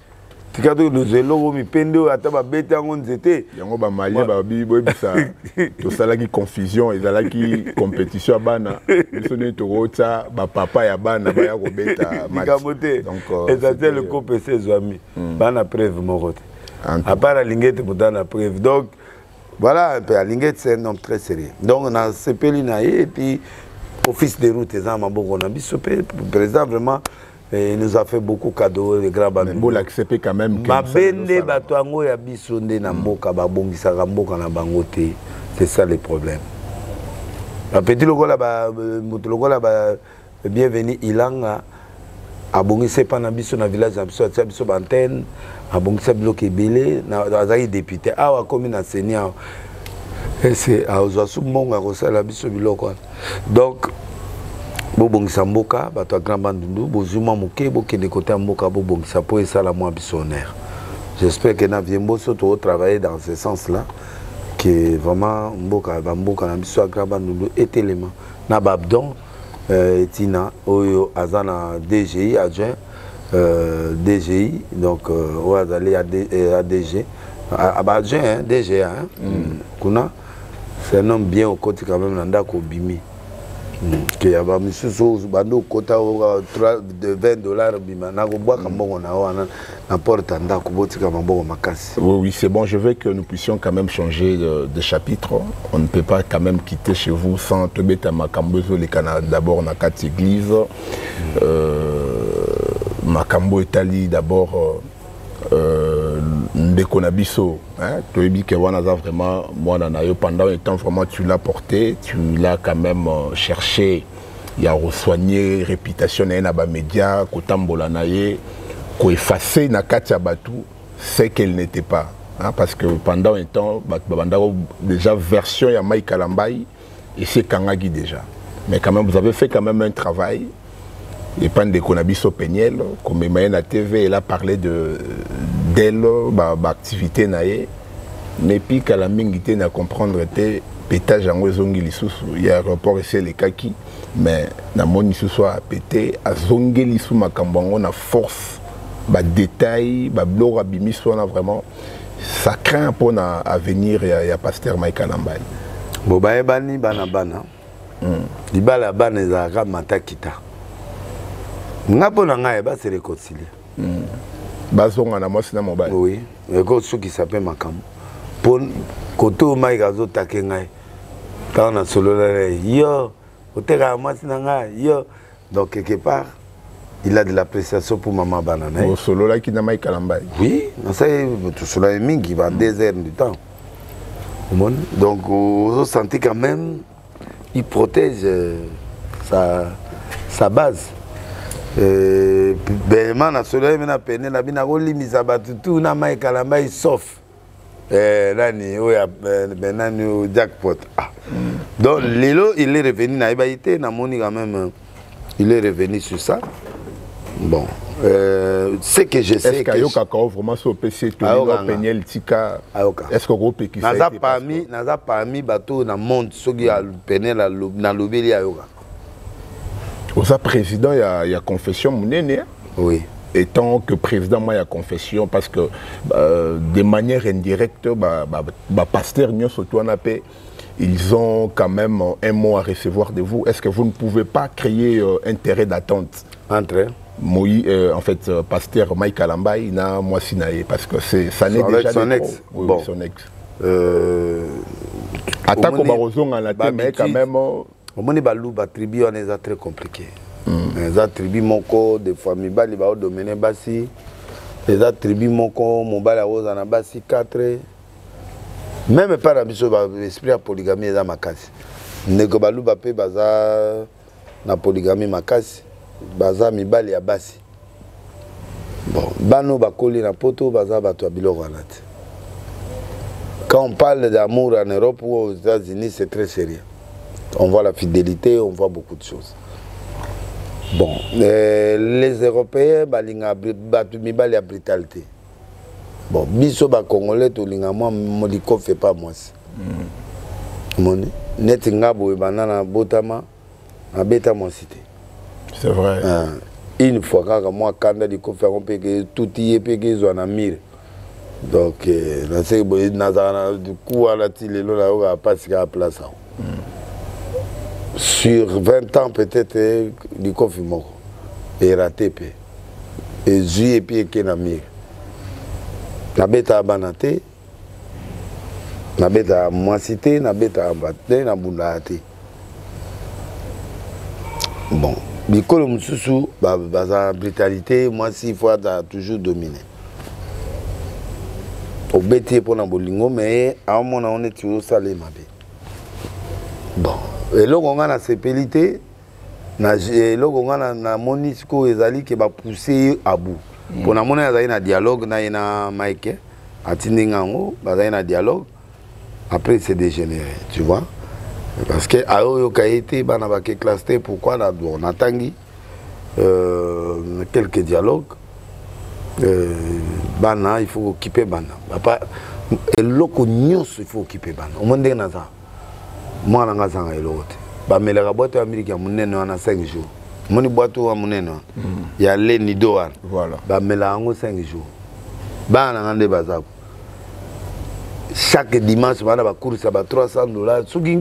[SPEAKER 1] Tu as dit que nous mi pende à taba bête en zété.
[SPEAKER 2] Yango ba malien ba bibo bisa. To sala ki confusion, ezala ki compétition bana. Biso ne to rota ba papa ya bana ba ya ko beta match.
[SPEAKER 1] Donc c'est le COPC Zouami. Bana preuve morote. À part la Lingette pour la preuve. Donc voilà un peu la Lingette c'est un homme très sérieux. Donc on a CPL et puis office de route ezama boko na biso président vraiment. Il nous a fait beaucoup de cadeaux, les grands bandits.
[SPEAKER 2] Bon, l'accepter quand même.
[SPEAKER 1] Mabende batuango ya bisonde na mboka babongisa mboka na bangote. C'est ça le problème. La petit logo là bienvenue Ilanga abongisa pa na biso na village na biso ya biso bantenne abongisa bloc ebele na azali député awa komi na senior. Et c'est à ozasu monga ko sala biso biloko. Donc bobongisa mboka bato ya grand bandundu bozuma moke bokende côté mboka bobongisa po esala mwa bisonnaire. J'espère que na viembo surtout travailler dans ce sens là que vraiment mboka na biso ya grand bandundu etelema na babdon tina oyo azana DGI adjoint DGI donc o azali ADG adjoint DGA kuna c'est un homme bien au côté quand même nanda ko bimi. Que y a pas monsieur bando kota de $20 bima na ko bois kambongo na wana na porte anda ko botika mambongo makasi.
[SPEAKER 2] Oui, c'est bon, je veux que nous puissions quand même changer de chapitre. On ne peut pas quand même quitter chez vous sans te mettre Makambozo les Canada d'abord na quatre églises. Makambo Italie d'abord Ndeko Nabiso, tu as dit que vraiment, moi, pendant un temps, vraiment, tu l'as porté, tu l'as quand même cherché, il y a soigné réputation dans les médias, qu'on effacer na Katia Batou, c'est qu'elle n'était pas. Parce que pendant un temps, déjà version ya Mike Kalambai et c'est Kangagi déjà. Mais quand même, vous avez fait quand même un travail. Et pas de Konabiso Peniel, comme la TV, elle a parlé d'elle, d'activité naïe. Mais puis qu'à la mingité n'a comprendre était pétage en zongi lisusu. Il y a un rapport ici les kaki, mais na moni lisusu a pété à zongi lisusu makambango na force, ba détail, ba blora bimiso na vraiment. Ça craint pour l'avenir ya pasteur Mike Alambai.
[SPEAKER 1] Bobaye bani bana. Dibala bana za matakita. Ngapo na ngai ba se réconcilier.
[SPEAKER 2] Bazonga na mwasi na mobile.
[SPEAKER 1] Oui, eko soki s'appelle Makambo. Pour koto mai gazo takengai. Quand on a solo yo, oteka mwasi na ngai yo. Donc quelque part, il a de l'appréciation pour maman banana.
[SPEAKER 2] Au solo là qui na mai Kalambai.
[SPEAKER 1] Oui, ça tout cela est mingi va 2 heures du temps. Donc on sentit quand même il protège sa base. Ben na solo mena pene na bina kolimisa batutu na mai Kalambai sauf nani oya benani au jackpot. Donc Lelo il est revenu na ibaité na moni quand même il est revenu sur ça. Bon, Ce que je sais...
[SPEAKER 2] Est-ce qu'il y a vraiment ce PC est-ce que vous pouvez qui
[SPEAKER 1] ça parmi bateau dans le monde, ceux qui ont peine dans l'obéli à Yoga.
[SPEAKER 2] Au président, il y a confession,
[SPEAKER 1] oui.
[SPEAKER 2] Étant que président, moi, il y a confession, parce que de manière indirecte, pasteur, ils ont quand même un mot à recevoir de vous. Est-ce que vous ne pouvez pas créer intérêt d'attente
[SPEAKER 1] entre
[SPEAKER 2] en fait, pasteur Mike Alambay, moi Sinaï, parce que ça n'est déjà
[SPEAKER 1] son ex.
[SPEAKER 2] Oui,
[SPEAKER 1] bon.
[SPEAKER 2] Son ex. Attaque au Barozon à la tête, mais quand même.
[SPEAKER 1] Au monde balou, la tribu, on est très compliqué. Les attributs moko des familles bali ba domaine basi. Les attributs moko mon bala rose en basi 4. Même pas la mission esprit à polygamie dans ma casse. Nego balou ba pe baza na polygamie ma casse. Baza mi bali ya basi. Bon, bano ba koli na poto baza ba to biloko na te. Quand on parle d'amour en Europe ou aux États-Unis, c'est très sérieux. On voit la fidélité, on voit beaucoup de choses. Bon, les Européens, mi bali ya brutalité. Bon, biso ba Congolais, to linga moi, moliko fait pas moi. Moni, net ngabo banana botama, abeta mon cité.
[SPEAKER 2] C'est vrai.
[SPEAKER 1] Une fois quand moi quand di ko faire on peut que tout y est que zo na mire. Donc na c'est na du coup à la tile là on pas si à place. Sur 20 ans peut-être du confinement et raté et juillet puis que na mire. Na beta banate na beta moi cité na beta baté na bundate. Bon, bikolo mususu baza brutalité, moi si faut toujours dominer. Au bêtier pour na bolingo mais à un moment on est toujours salé mabe. Bon, et là on a la sépélité na logo na monisco ezali ke ba pousser à bout. Pour na mona ezali na dialogue na Mike atindingango bazali na dialogue après c'est dégénéré, tu vois? Parce que ayo kaité bana ba ke clasté pourquoi na on atangi quelques dialogues bana il faut occuper bana papa et loko nyos il faut occuper bana au monde na ça moi na ngazanga elote ba melaka boîte américaine munene wana 5 jours moni boîte wa munene ya le nido wana
[SPEAKER 2] voilà
[SPEAKER 1] ba melango 5 jours bana ngande bazako chaque dimanche bana ba course ba $300 soki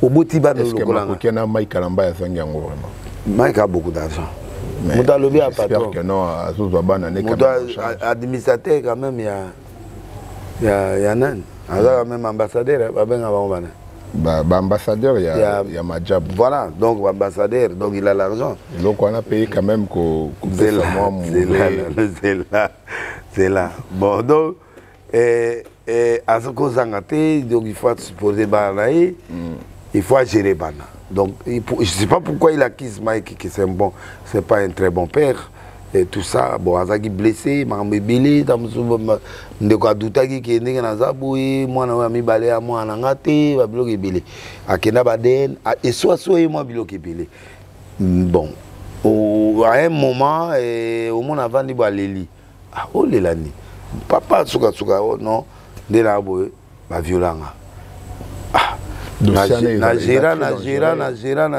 [SPEAKER 1] oboti bana lokolanga
[SPEAKER 2] est-ce que Mike Alambay a zangi yango vraiment
[SPEAKER 1] Mike a beaucoup d'argent Mouta lobby à patron
[SPEAKER 2] que non
[SPEAKER 1] administrateur quand même il y a nan même ambassadeur
[SPEAKER 2] ambassadeur il y a Majab
[SPEAKER 1] voilà donc ambassadeur donc il a l'argent
[SPEAKER 2] donc on a payé quand même
[SPEAKER 1] c'est là bon donc à ce qu'on s'engage donc il faut supposer banaï il faut gérer bana donc je ne sais pas pourquoi il acquise Mike que c'est pas un très bon père et tout ça bon azaki blessé mambe belé tamsuba ndeko adutaki ke ndenge na zaboui mwana wa mibale ya mwana ngate ba biloko ebele akenda baden et soit moi biloko ebele bon à un moment au monde avant di ba leli ah oh lelani papa suka oh non de la boy ba violanga na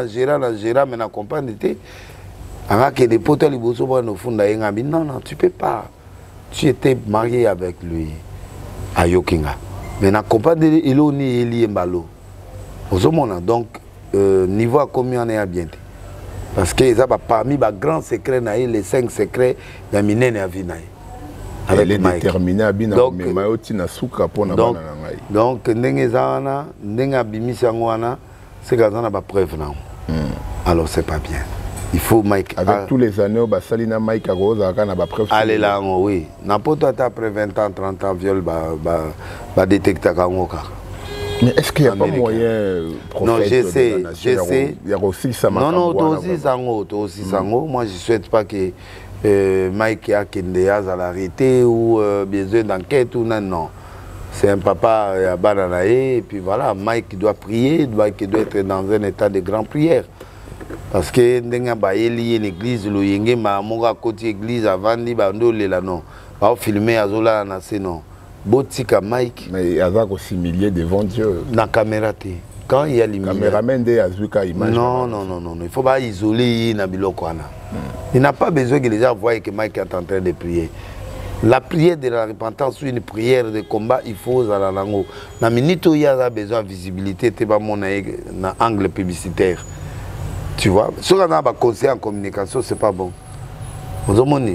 [SPEAKER 1] gérant mais na comprendre te anga que des potes li boso ba no funda yenga non tu peux pas tu étais marié avec lui à Yokinga mais na comprendre il oni eli mbalo ozomona donc niveau à combien on est à bien parce que ça va parmi ba grand secret na les 5 secrets ya minene ya vinaï
[SPEAKER 2] elle est déterminée à bien mais maoti na suka pona bana ngai
[SPEAKER 1] donc ndenge zana ndenga bimisa ngwana c'est gazana ba preuve na alors c'est pas bien il faut Mike
[SPEAKER 2] avec tous les années ba salina Mike Agoza kana ba preuve
[SPEAKER 1] allez là oui n'importe après 20 ans 30 ans viol ba détecter kangoka
[SPEAKER 2] mais est-ce qu'il y a pas moyen
[SPEAKER 1] non je sais
[SPEAKER 2] il y a aussi ça
[SPEAKER 1] non aussi sango moi je souhaite pas que Mike a Kendeyaz à l'arrêté ou besoin d'enquête ou non. C'est un papa à Bananae et puis voilà, Mike doit prier, Mike doit être dans un état de grande prière. parce que ndenga ba yeli l'église lo yenge ma monga côté église avant di bando lela non ba filmer azola na se non botika Mike
[SPEAKER 2] mais azak aussi milliers devant Dieu
[SPEAKER 1] na caméra té quand il y a les
[SPEAKER 2] caméraman de azuka image
[SPEAKER 1] non il faut pas isoler na biloko wana il n'a pas besoin que les gens voient que Mike est en train de prier. La prière de la repentance ou une prière de combat, il faut à la langue. Na minute où il y a besoin de visibilité, tu vas mon angle publicitaire. Tu vois, si on a un conseil en communication, c'est pas bon.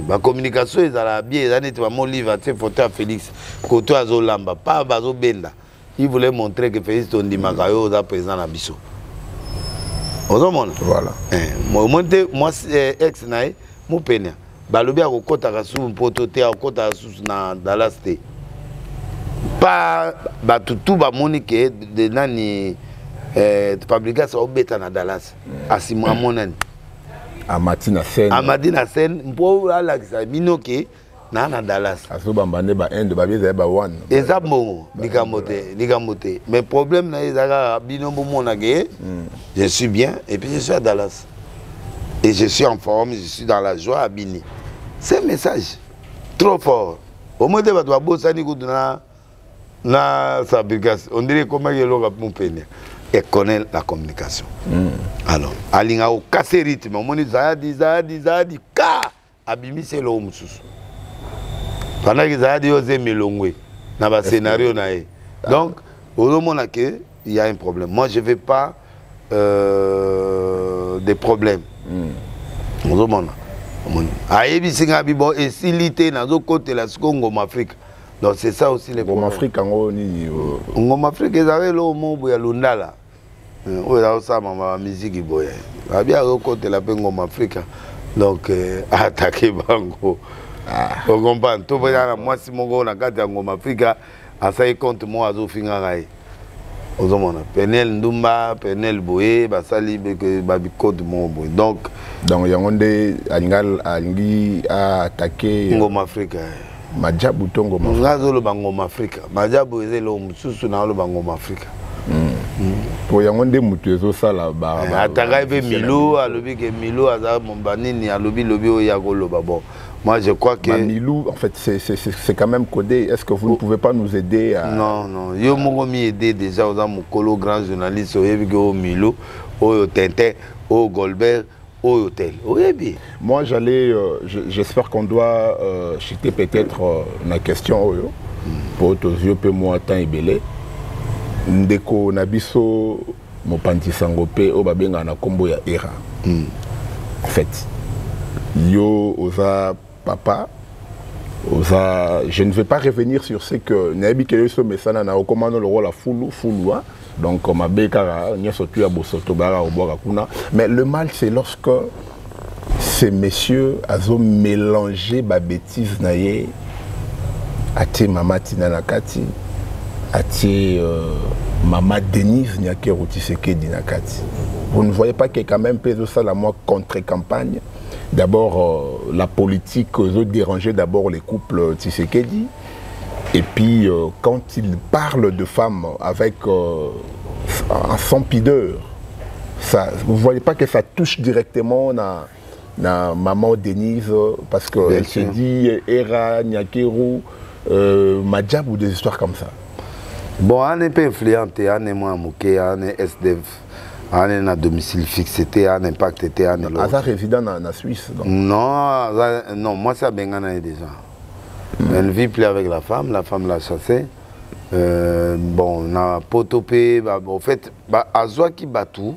[SPEAKER 1] La communication, ils ont bien, ils ont mon livre, tu photo à Félix, côté à Zolamba, pas à Zobenda. Il voulait montrer que Félix Tondimakayo est présent à Bissau.
[SPEAKER 2] Voilà.
[SPEAKER 1] Moi, ex nae, mon peigne. Balobi a kota kasu mpoto te a kota kasu na Dallas te. Pas batutu ba monike de nani fabrika sa obeta na Dallas. Asima monani.
[SPEAKER 2] Amatina Sen.
[SPEAKER 1] Amadina Sen mpo ala kisa minoke na Dallas.
[SPEAKER 2] Aso bambane ba end ba biza ba one.
[SPEAKER 1] Eza bongo ligamote. Mais problème na ezaka binombo monake. Je suis bien et puis je suis à Dallas. Et je suis en forme, je suis dans la joie à Bini. C'est un message trop fort. Au moins, tu vas bosser na fabrication. On dirait comment il y a mon pénis. Et connaît la communication. Alors, alinga au casser rythme. On dit zadi, ka abimi c'est l'homme sous. Pendant que zadi ose melongwe na ba scénario na e. Donc, au moment que il y a un problème. Moi, je veux pas des problèmes. Ayebi singa bibo et silité na zo côté la Ngoma Afrique. Donc c'est ça aussi les
[SPEAKER 2] Ngoma Afrique ngo ni
[SPEAKER 1] Ngoma Afrique ezave lo mombo ya lundala. O ya sa mama musique boye. Abia zo côté la Ngoma Afrique. Donc attaquer bango. On comprend tout bien moi si mongo na kati ya Ngoma Afrique asaye compte moi azo finga rai. Ozomona Penel Ndumba, Penel Boye, basali que babicode mon boy. Donc
[SPEAKER 2] yangonde alingi a attaquer
[SPEAKER 1] Ngoma Afrique.
[SPEAKER 2] Majabu tongo
[SPEAKER 1] Ngazolo Ngoma Afrique. Majabu ezelo mususu na lo Ngoma Afrique.
[SPEAKER 2] Pour yangonde mutu ezo sala ba
[SPEAKER 1] ataka be Milo alobi ke Milo aza mombanini alobi lobi o ya koloba bon. Moi, je crois que...
[SPEAKER 2] Milou, en fait, c'est quand même codé. Est-ce que vous ne pouvez pas nous aider à...
[SPEAKER 1] Non. Je vais aider déjà aux Mokolo, grand journaliste, au Milou, au Tintin, au Goldberg, au Hôtel.
[SPEAKER 2] Moi, j'espère qu'on doit chuter peut-être la question. Pour tous les yeux, moi, tant et belé. Ndeko Nabiso, Mopanti Sangope, Obabenga na Kombo ya Era. En fait, yo, osa... Papa, je ne vais pas revenir sur ce que Nabi Keyoso Messana n'a recommandé le rôle à Fouloua. Donc, comme mais le mal, c'est lorsque ces messieurs ont mélangé ma bêtise naïe à Mama Tina Nakati, à Mama Denise Nyakero Tshisekedi Dinakati. Vous ne voyez pas qu'il y a quand même peu de ça la moi contre-campagne. D'abord, la politique dérangeait d'abord les couples Tshisekedi. Et puis, quand il parle de femmes avec sans pudeur, vous ne voyez pas que ça touche directement na maman Denise, parce qu'elle se dit Era, Nyakero, Madjab ou des histoires comme ça.
[SPEAKER 1] Bon, on est peu influente, on est moins mouké, on est SDF. On est à domicile fixe, on impact, on est
[SPEAKER 2] là. Aza résident en Suisse donc.
[SPEAKER 1] Non, moi c'est à Bengana déjà. Elle ne vit plus avec la femme l'a chassée. Bon, on a potopé, en fait, Azoa qui batou,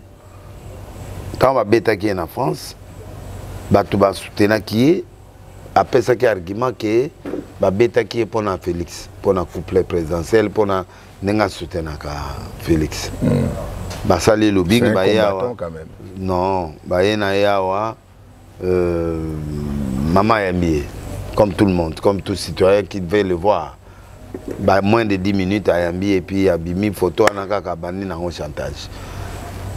[SPEAKER 1] quand on va bêta qui est en France, batou va soutenir qui est, après ça qui est argument qui est, bêta qui est pour Félix, pour un couplet présidentiel, pour un soutenir Félix. Basali lobby
[SPEAKER 2] quand même.
[SPEAKER 1] Non, na yawa maman Yambié, comme tout le monde, comme tout citoyen qui devait le voir. Moins de 10 minutes à Yambié et puis Abimi photo anaka bandi na chantage.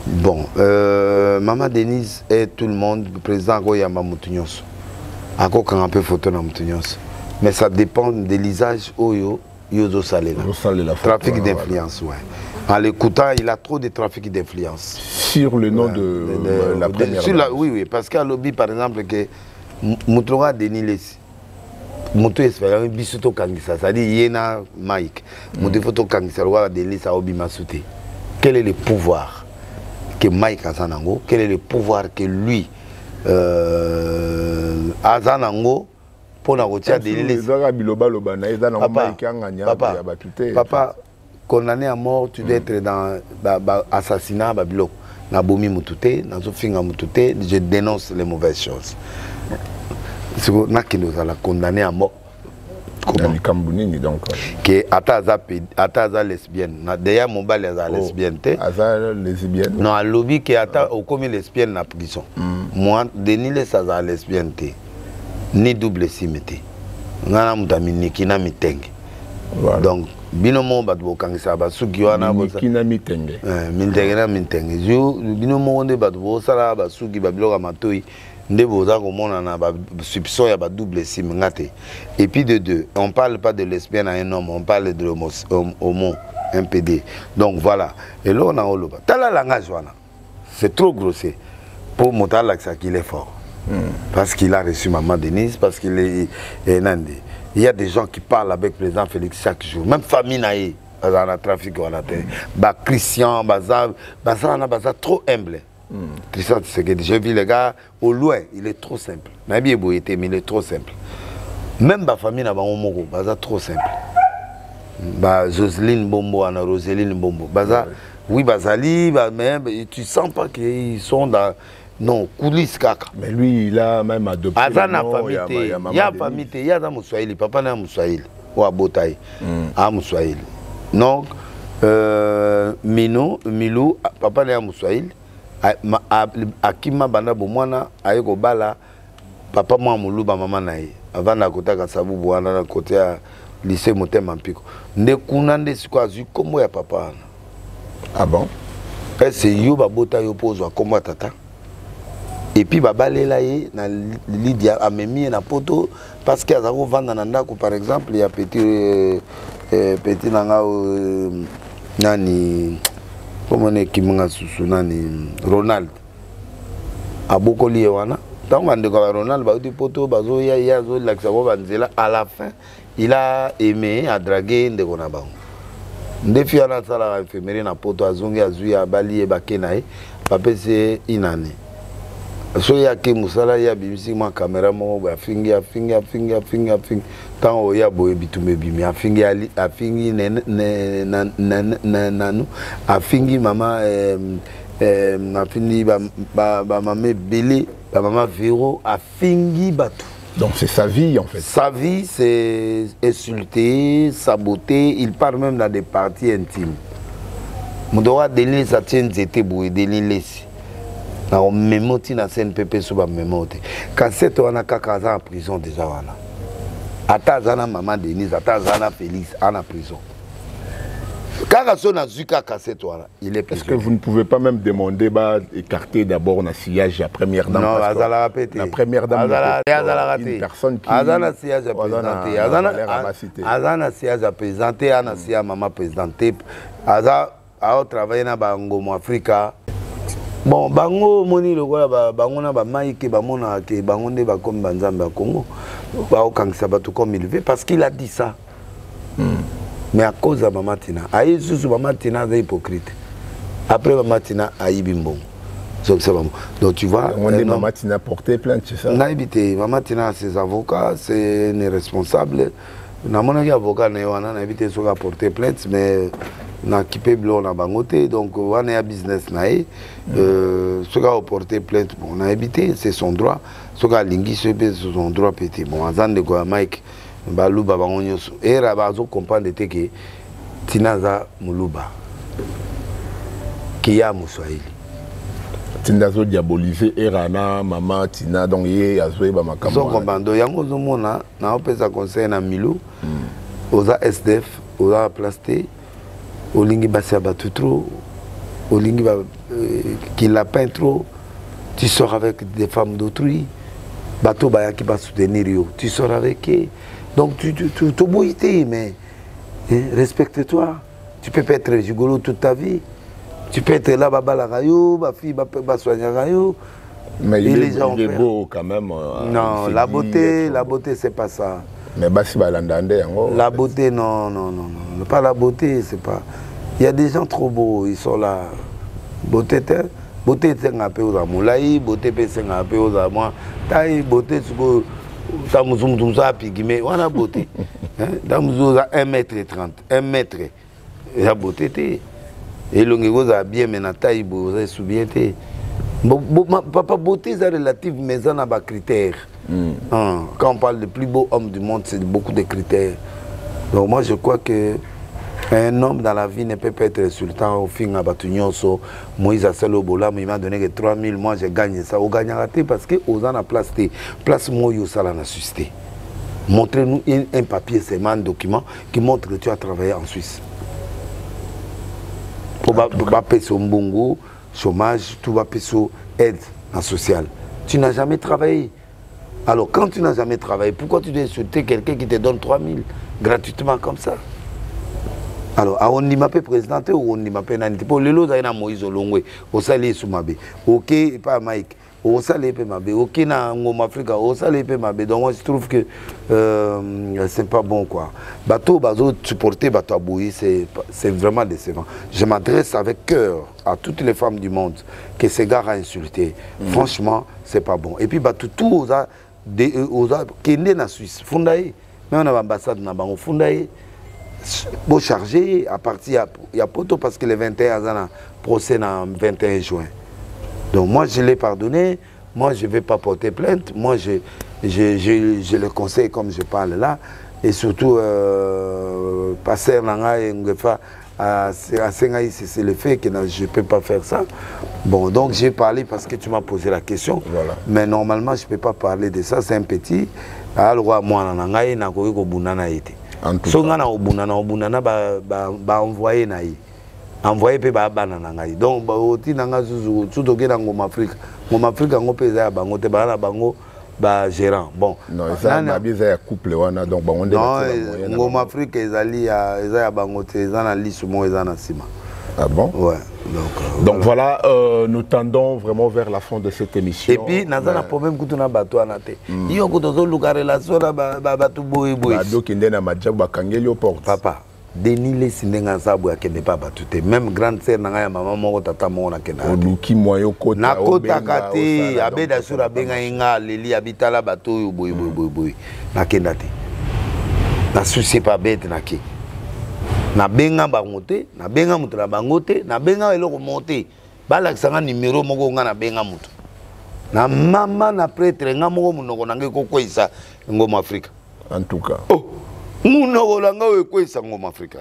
[SPEAKER 1] Bon, maman Denise et tout le monde, le président Goyama Moutounios. Ako quand un peu photo na Moutounios. Mais ça dépend de l'usage oyo yozo salé là. Trafic d'influence ouais. En l'écoutant, il a trop de trafic d'influence.
[SPEAKER 2] Sur le nom de la première dame.
[SPEAKER 1] Oui, oui, parce qu'à lobby, par exemple, que Moutoura Denis Lessi, Moutou espère Bisuto Kangisa, c'est-à-dire Yena Mike, Moutou Foto Kangisa, Roi Denis Saobi Masouté. Quel est le pouvoir que Mike a Zanango? Quel est le pouvoir que lui a Zanango pour la routière Denis Lessi? Papa, condamné à mort, tu dois être dans l'assassinat, Nabomi Moutouté, Nazofinga Moutouté, je dénonce les mauvaises choses. C'est qu'on a qui nous a condamné à mort.
[SPEAKER 2] Donc.
[SPEAKER 1] Que Ataza lesbienne. D'ailleurs, mon bal est lesbienne.
[SPEAKER 2] Ataza lesbienne.
[SPEAKER 1] Non, à lobby qui a au commis lesbienne na prison. Moi, Denis les Saza lesbienne ni double simité. Ngana mutami nikina mitenge. Donc binomo batbo kangisa basuki wana
[SPEAKER 2] nikina mitenge.
[SPEAKER 1] Mitenge na mitenge. Jo binomo onde batbo sala basuki babiloka matoi. Double sim. Et puis de deux, on ne parle pas de lesbienne à un homme, on parle de homo, un PD. Donc voilà. Et là on a Oloba. Tala langage, c'est trop grossier pour Moutala qu'il est fort. Parce qu'il a reçu Maman Denise, parce qu'il est Nandi. Il y a des gens qui parlent avec le président Félix chaque jour. Même famille naïe, dans le trafic, Christian, Bazar, trop humble. Tristan Tshisekedi, j'ai vu les gars au loin, il est trop simple. Nabi Eboyete, mais il est trop simple. Même ma famille n'a pas Omoro, c'est trop simple. Joseline Bombo, Anna Roseline Bombo, oui, Bazali, mais tu sens pas qu'ils sont dans. Non, coulisses caca.
[SPEAKER 2] Mais lui, il a même adopté.
[SPEAKER 1] Azana famille, il y a famille, il y a dans Moussaïli, papa n'a Moussaïli, ou à Botaï, à Moussaïli. Donc, Milou, papa n'a Moussaïli. Akima banda bomwana ayeko bala papa moi muluba maman naye avant na kota ka sabubu wana na côté ya lycée Motema Mpiko nde kuna nde sikwa zu kombo ya papa.
[SPEAKER 2] Ah bon?
[SPEAKER 1] C'est yo babota yo pozo kombo tata et puis babalela ye na Lydia amemi na poto parce que azako vanda na ndako par exemple il y a petit nanga nani comment est Kimunga Susunani Ronald Abokoli Ewana. Tant que Ronald Baudi Poto Bazo Yazo Laxabo Banzela, à la fin, il a aimé à draguer Ndegonabao. Ndefi à la salle à infirmerie na Poto Azungi Azuya Bali et Bakenae, Papé c'est Inane. So ya ke musala ya bimisi ma caméra mo ba fingi tant o ya boye bitume bimi afingi ali afingi nanu afingi mama afingi ba mama Bélé ba mama Véro afingi batu.
[SPEAKER 2] Donc c'est sa vie en fait.
[SPEAKER 1] Sa vie c'est insulter, saboter, il part même dans des parties intimes. Moudora Denis ça tient c'était boye Denis Lessi. On mémoti na CNPP sur ba mémoti. Quand c'est on a kakaza en prison déjà wana. Atazana maman Denise, atazana Félix en prison. Kakaso na zuka cassette wana, il est
[SPEAKER 2] prisonnier. Est-ce que vous ne pouvez pas même demander écarter d'abord na sillage la première dame?
[SPEAKER 1] Non, azala répéter.
[SPEAKER 2] La première dame.
[SPEAKER 1] Une personne qui azana sillage à présenter. Azana sillage à présenter, ana sillage maman présenter. Aza a travaillé na bango Afrika. Bon, bango moni lokola bango na ba maïke ba mona ke bango nde ba comme banzambe à Congo. Ba okangisa batu comme il veut parce qu'il a dit ça. Mais à cause de Maman Tina, aïe sous Maman Tina est hypocrite. Après Maman Tina aïe bimbo. Donc tu vois,
[SPEAKER 2] on dit Maman Tina porté plainte, c'est ça?
[SPEAKER 1] Naïbité, Maman Tina a ses avocats, c'est une responsable. Na mon avocat na wana na évité sur porter plainte mais na kipé blanc na bangoté donc on est à business naé ce gars a porté plainte bon on a évité c'est son droit ce gars lingi c'est son droit pété bon azan de quoi Mike baluba bangonyo et rabazo comprendre que tinaza muluba qui a muswahili
[SPEAKER 2] tindazo diaboliser erana mama tina donc ye azoe ba makambo
[SPEAKER 1] so kombando yango zomona na opesa conseil na Milou oza SDF oza plasté olingi basia batu trop olingi ba qui la peint trop tu sors avec des femmes d'autrui bateau baya qui va soutenir yo tu sors avec eux donc tu mais respecte-toi Tu peux pas être gigolo toute ta vie. Tu peux être là, baba la rayo, ma fille va soigner rayo.
[SPEAKER 2] Mais il est beau quand même.
[SPEAKER 1] Non, la beauté, c'est pas ça.
[SPEAKER 2] Mais basi balandande.
[SPEAKER 1] La beauté, non. Pas la beauté, c'est pas. Il y a des gens trop beaux, ils sont là. Beauté, c'est un peu aux amoulaï, beauté, c'est un peu aux amours. Taille, beauté, c'est que. Tamouzoumouzoumza, pigmé, on a beauté. Tamouzoumza, 1m30, 1 mètre. La beauté, et l'on a bien, mais la taille, vous avez soubien. Papa, beauté, c'est relatif, mais ça n'a pas de critères. Quand on parle du plus beau homme du monde, c'est beaucoup de critères. Donc moi, je crois que un homme dans la vie ne peut pas être insultant au fin à Batunyonso. Moïse Asselo Bola, il m'a donné que 3000, moi j'ai gagné ça. On gagne raté parce que aux en a place moi ça l'a suscité. Montrez-nous un papier, c'est un document qui montre que tu as travaillé en Suisse. Pour payer son bongo, chômage, tout va payer son aide en social. Tu n'as jamais travaillé. Alors quand tu n'as jamais travaillé, pourquoi tu dois insulter quelqu'un qui te donne 3000 gratuitement comme ça? Alors, on n'y m'a pas présenté ou on n'y m'a pas nanité. Pour les lots, il y a Moïse Olongwe, au salé sous ma bé. Ok, pas Mike, au salé pe ma bé. Ok, na Ngom Africa, au salé pe ma bé. Donc, moi, je trouve que c'est pas bon, quoi. Bateau, bateau, supporter bateau à bouillir, c'est vraiment décevant. Je m'adresse avec cœur à toutes les femmes du monde que ces gars ont insulté. Franchement, c'est pas bon. Et puis, bateau, tout aux qui est né en Suisse, Fundaï, mais on a l'ambassade dans Bango, Fundaï. Pour charger à partir il y a poto parce que le 21 ans procès le 21 juin. Donc moi je l'ai pardonné, moi je ne vais pas porter plainte, moi je le conseille comme je parle là et surtout passer nanga et ngefa à Sengaï c'est le fait que je ne peux pas faire ça. Bon donc j'ai parlé parce que tu m'as posé la question. Voilà. Mais normalement je ne peux pas parler de ça, c'est un petit alors moi nanga et na ko bunana été. So nga na obunana ba envoyer na yi envoyer pe ba banana ngai donc ba oti nanga zuzu tuto ke na Ngom Africa ngo peza ya bango te ba na bango ba gérant bon
[SPEAKER 2] non ça na biza ya couple wana donc ba onde
[SPEAKER 1] non Ngom Africa ezali ya bango te ezana lisu mo ezana sima.
[SPEAKER 2] Ah bon?
[SPEAKER 1] Ouais.
[SPEAKER 2] Donc voilà, nous tendons vraiment vers la fin de cette émission.
[SPEAKER 1] Et puis, nous avons un problème que nous avons bateau à naté. Il y a une relation bateau boy boy.
[SPEAKER 2] Bateau qui est dans ma job à Kangeli au port.
[SPEAKER 1] Papa, Denile Sindenga Sabu qui n'est pas bateau. Même grande sœur n'a maman mon tata mon na kena.
[SPEAKER 2] Oluki moyo kota.
[SPEAKER 1] Na kota kate, abeda sur abenga inga leli abitala bateau boy boy boy boy. Na kena te. Na souci pas bête na ki. Na benga bangote, na benga mutu na bangote, na benga eloko monte. Bala kisanga numéro moko nga na benga mutu. Na mama na prêtre nga moko munoko nange kokwisa Ngom Africa.
[SPEAKER 2] En tout cas.
[SPEAKER 1] Oh, munoko langa wekwisa Ngom Africa.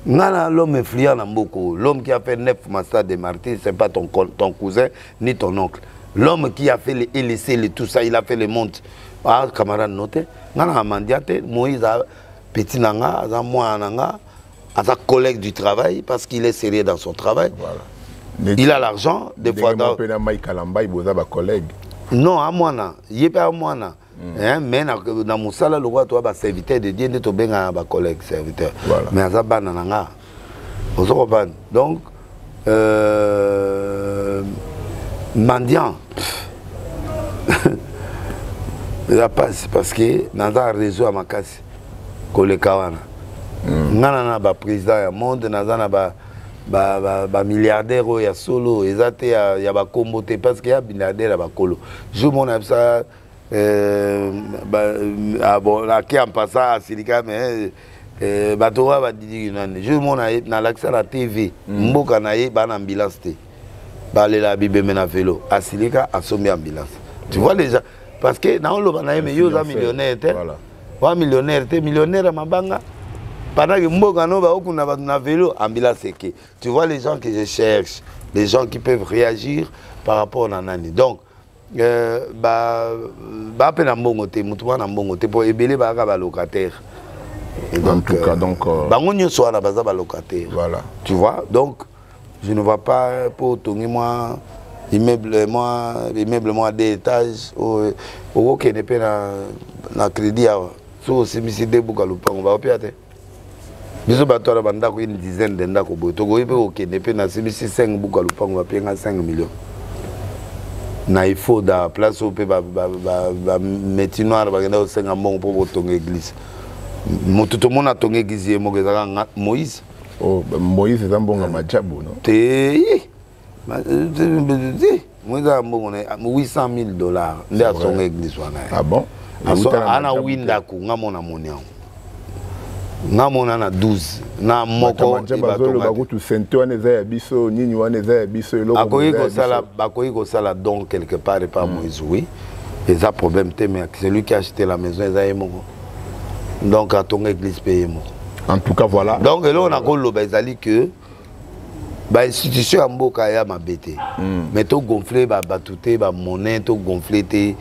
[SPEAKER 1] Ngana l'homme influent na mboko, l'homme qui a fait 9 masters de martyrs, c'est pas ton cousin ni ton oncle. L'homme qui a fait les LC, tout ça, il a fait le monde. Ah, camarade noté. Ngana mandiate, Moïse a petit nanga, à moi nanga, à sa collègue du travail parce qu'il est sérieux dans son travail. Voilà. Il a l'argent des fois dans
[SPEAKER 2] collègue.
[SPEAKER 1] Non, à moi na, il est pas à moi na. Mais dans mon salaire le roi toi ba serviteur de Dieu de to benga ba collègue serviteur. Mais à ça bana nanga. Donc mendiant. La passe parce que dans un réseau à ma casse. Kolekawana. Ngana na ba président ya monde nazana ba milliardaire ya solo ezate ya ba kombote parce que ya milliardaire ya ba kolo. Je mon ça bon la qui en passant à Silika mais batowa ba didi nani. Je mon na l'accès à la TV. Mboka na ye ba na ambulance te. Ba le la bibe mena vélo. À Silika a sombi ambulance. Tu vois les gens parce que na on lo ba na mais yo za millionnaire te. Voilà. Pas millionnaire, t'es millionnaire à Mabanga. Pendant que Mboga no ba okuna ba na vélo, ambulance seke. Tu vois les gens que je cherche, les gens qui peuvent réagir par rapport à nani. Donc ba pe na mbongo te, mutu na mbongo te pour ebele ba ka ba locataire.
[SPEAKER 2] Et donc, en tout cas donc
[SPEAKER 1] bango nyoso na baza ba locataire. Voilà. Tu vois? Donc je ne vois pas pour tongi moi immeuble à 2 étages au qui n'est pas na crédit. So, si je suis debout, on va opérer. biso bato ala bandako une dizaine de ndako boye tokoki mpe kokende mpe nasibisi 5 buku ya lupango bapenga 5 millions na ifo da place oyo mpe bameti noire bakenda kosenga mbongo mpo botonga église moto tomona atonga église ye moko ezalaka Moïse.
[SPEAKER 2] Moïse eza mbongo majabu no
[SPEAKER 1] te Moïse a mbongo na $800,000 nde atonga église wana.
[SPEAKER 2] Ah bon?
[SPEAKER 1] Ana windaku ngamona moni yango ngamona na 12 na moko
[SPEAKER 2] bazoba kutu sente wana eza ya biso nini wana eza ya biso eloko
[SPEAKER 1] bakoki kosala don quelque part par Moïse oui eza problème te mais celui qui a acheté la maison eza ye moko donc atonga église pe ye moko.
[SPEAKER 2] En tout cas voilà
[SPEAKER 1] donc eloko nakoloba ezali que institution ya mboka ya mabe te mais togonfle bato te bamonnaie togonfle te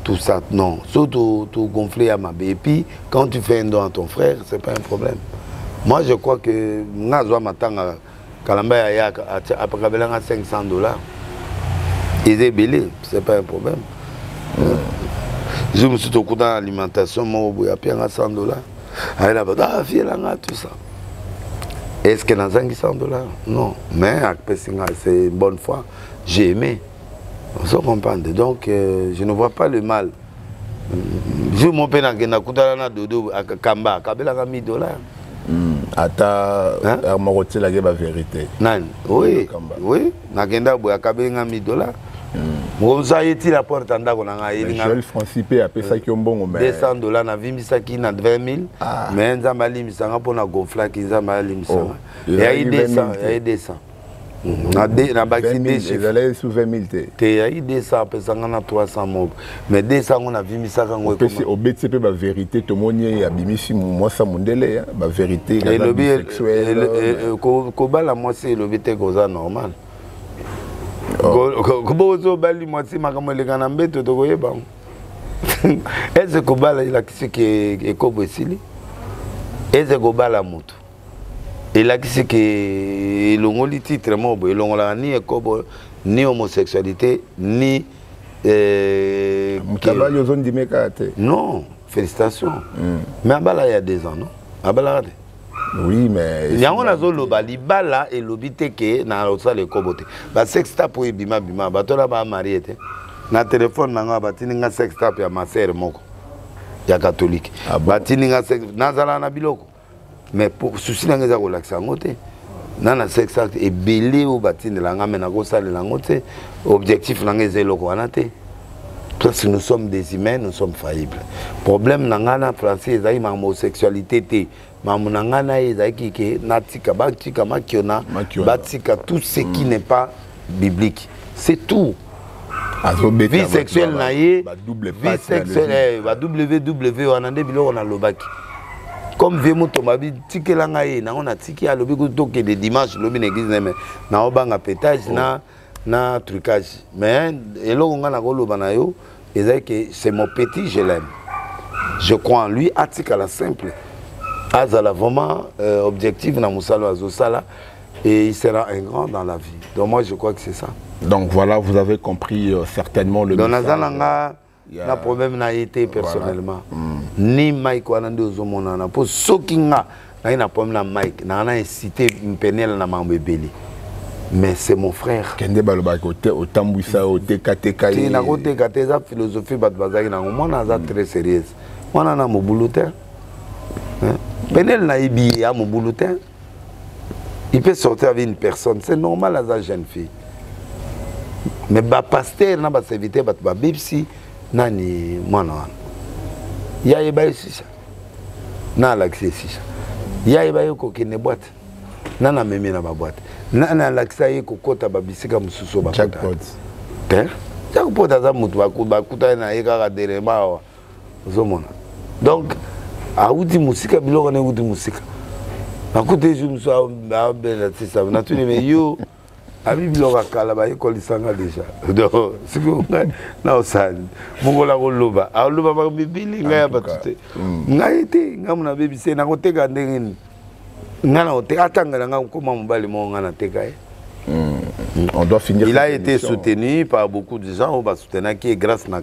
[SPEAKER 1] tout ça, non. Surtout, tout gonflé à ma bé. Et puis, quand tu fais un don à ton frère, c'est pas un problème. Moi, je crois que, Nazoa Matanga, Kalamba Yayak, après $500, ils est belé, c'est pas un problème. Je me suis trouvé dans l'alimentation, moi, il y a $100. Elle a dit, ah, tout ça. Est-ce que dans $100? Non. Mais, c'est une bonne foi. J'ai aimé. On se comprend. Donc, je ne vois pas le mal. Je mon père n'a pas dodo à Kamba, Kabela a $1000.
[SPEAKER 2] Ata Maroté la vérité.
[SPEAKER 1] Non, oui, oui. Nagenda boya Kabela $1000. Mon ça y la porte en dago na ngai.
[SPEAKER 2] Joël Francipé a payé ça qui mbongo mais
[SPEAKER 1] $200 na vimisa ki na 20 000. Mais nzamba limisanga pona gonfla ki nzamba limisanga. Il y a 200, il y a 200. Na vacciné
[SPEAKER 2] ils allaient sous 20 000
[SPEAKER 1] te ya 200 pesanga na 300 mob mais 200 on a vimisaka ngo
[SPEAKER 2] comme au BTP ba vérité to moni ya bimisi moi ça mondele ba vérité
[SPEAKER 1] la bisexuel ko bala moi c'est le BT koza normal ko bozo bali moi c'est makamo lekana mbeto to koyeba est-ce ko bala ila kisiki ekobosili est-ce ko bala moto et là, c'est que l'ongoli titre mobo, l'ongola ni ekobo, ni homosexualité, ni. Non, félicitations. Mais Abala il y a 2 ans, non? Abala.
[SPEAKER 2] Oui, mais.
[SPEAKER 1] Il y a un zolo bali bala et l'obité que na rosa le kobote. Ba sexta pour bima bima, ba tola ba marié te. Na téléphone na nga batini nga sexta ya ma sœur moko. Ya catholique. Batini nga sex nazala na biloko. Mais pour souci na ngeza relaxer ngote nana sex act et belé au batine la nga mena ko sala la ngote objectif na ngeza eloko wana te parce que nous sommes des humains nous sommes faillibles problème na nga na français ezai ma homosexualité te mamu na nga na ezai ki natika batika makiona batika tout ce qui n'est pas biblique c'est tout vie sexuelle na ye vie sexuelle ba www wana nde biloko na lobaki comme Vémo Tomabi, tiki langaye, na on a tiki à l'obégo toke de dimanche, l'obé n'existe mais na obanga pétage na trucage. Mais et là on a golo banayo, et que c'est mon petit, je l'aime. Je crois en lui, atika la simple. Azala vraiment objectif na musalo azosala et il sera un grand dans la vie. Donc moi je crois que c'est ça.
[SPEAKER 2] Donc voilà, vous avez compris certainement le message.
[SPEAKER 1] Na problème na été personnellement ni Mike wana ndio zomona na po sokinga na ina problème na Mike na ana incité mpenel na mambebeli mais c'est mon frère
[SPEAKER 2] kende baloba côté otambwisa otekateka
[SPEAKER 1] ye na côté kateza philosophie bat bazaki na mona za très sérieuse mona na mobulutin penel na ibi ya mobulutin il peut sortir avec une personne c'est normal à sa jeune fille mais ba pasteur na ba serviteur bat ba bipsi nani mwana wana ya eba sisa na l'accès sisa ya eba yo kokene boîte nana memi na ba boîte nana l'accès ye kokota ba bisika mususu ba
[SPEAKER 2] jackpot
[SPEAKER 1] te jackpot za mutu bakuta na ye kaka derema wa uzomona donc auti musika biloko na uti musika nakute je musu ba bela sisa na tuni me yo abi biloko kala ba ekolisanga déjà donc siko na osali mongola ko loba a loba ba bibili nga ya batute nga ete nga muna bebise na koteka ndenge nga na oteka atanga nga koma mobali mo nga na teka
[SPEAKER 2] on doit finir.
[SPEAKER 1] Il a été soutenu par beaucoup de gens, on va soutenir qui est grâce na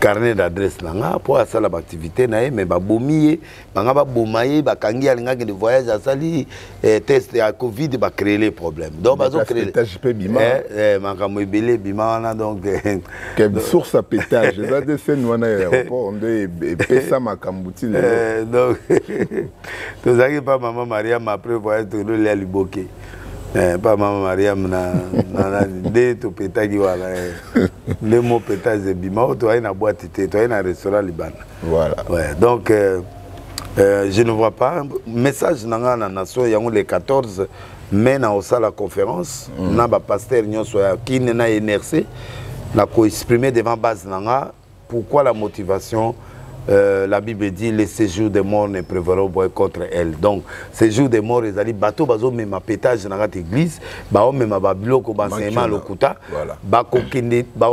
[SPEAKER 1] carnet d'adresse nanga pour à ça l'activité na mais ba bomié banga ba bomaye ba kangi alinga de voyage à sali test à Covid ba créer les problèmes donc bazo créer makamo ebele bima wana donc
[SPEAKER 2] quelle source à pétage ça de scène wana aéroport on de pesa makambuti
[SPEAKER 1] donc to zaki pas maman Mariam après voyage to le à Liboké pas maman Mariam na de to pétagi wala les mots pétage de bima to ay na boîte té to ay na restaurant libana
[SPEAKER 2] voilà
[SPEAKER 1] ouais donc je ne vois pas message nanga na nation yango le 14 mai na la conférence na ba pasteur nyonso ya kine na NRC na ko exprimer devant base nanga pourquoi la motivation. La Bible dit les séjours des morts ne prévaudront pas contre elle. Donc, séjours des morts, ils allaient bateau, bazo même pétage dans l'église, bah même ba biloko ba enseignement lokuta, ba kokende, ba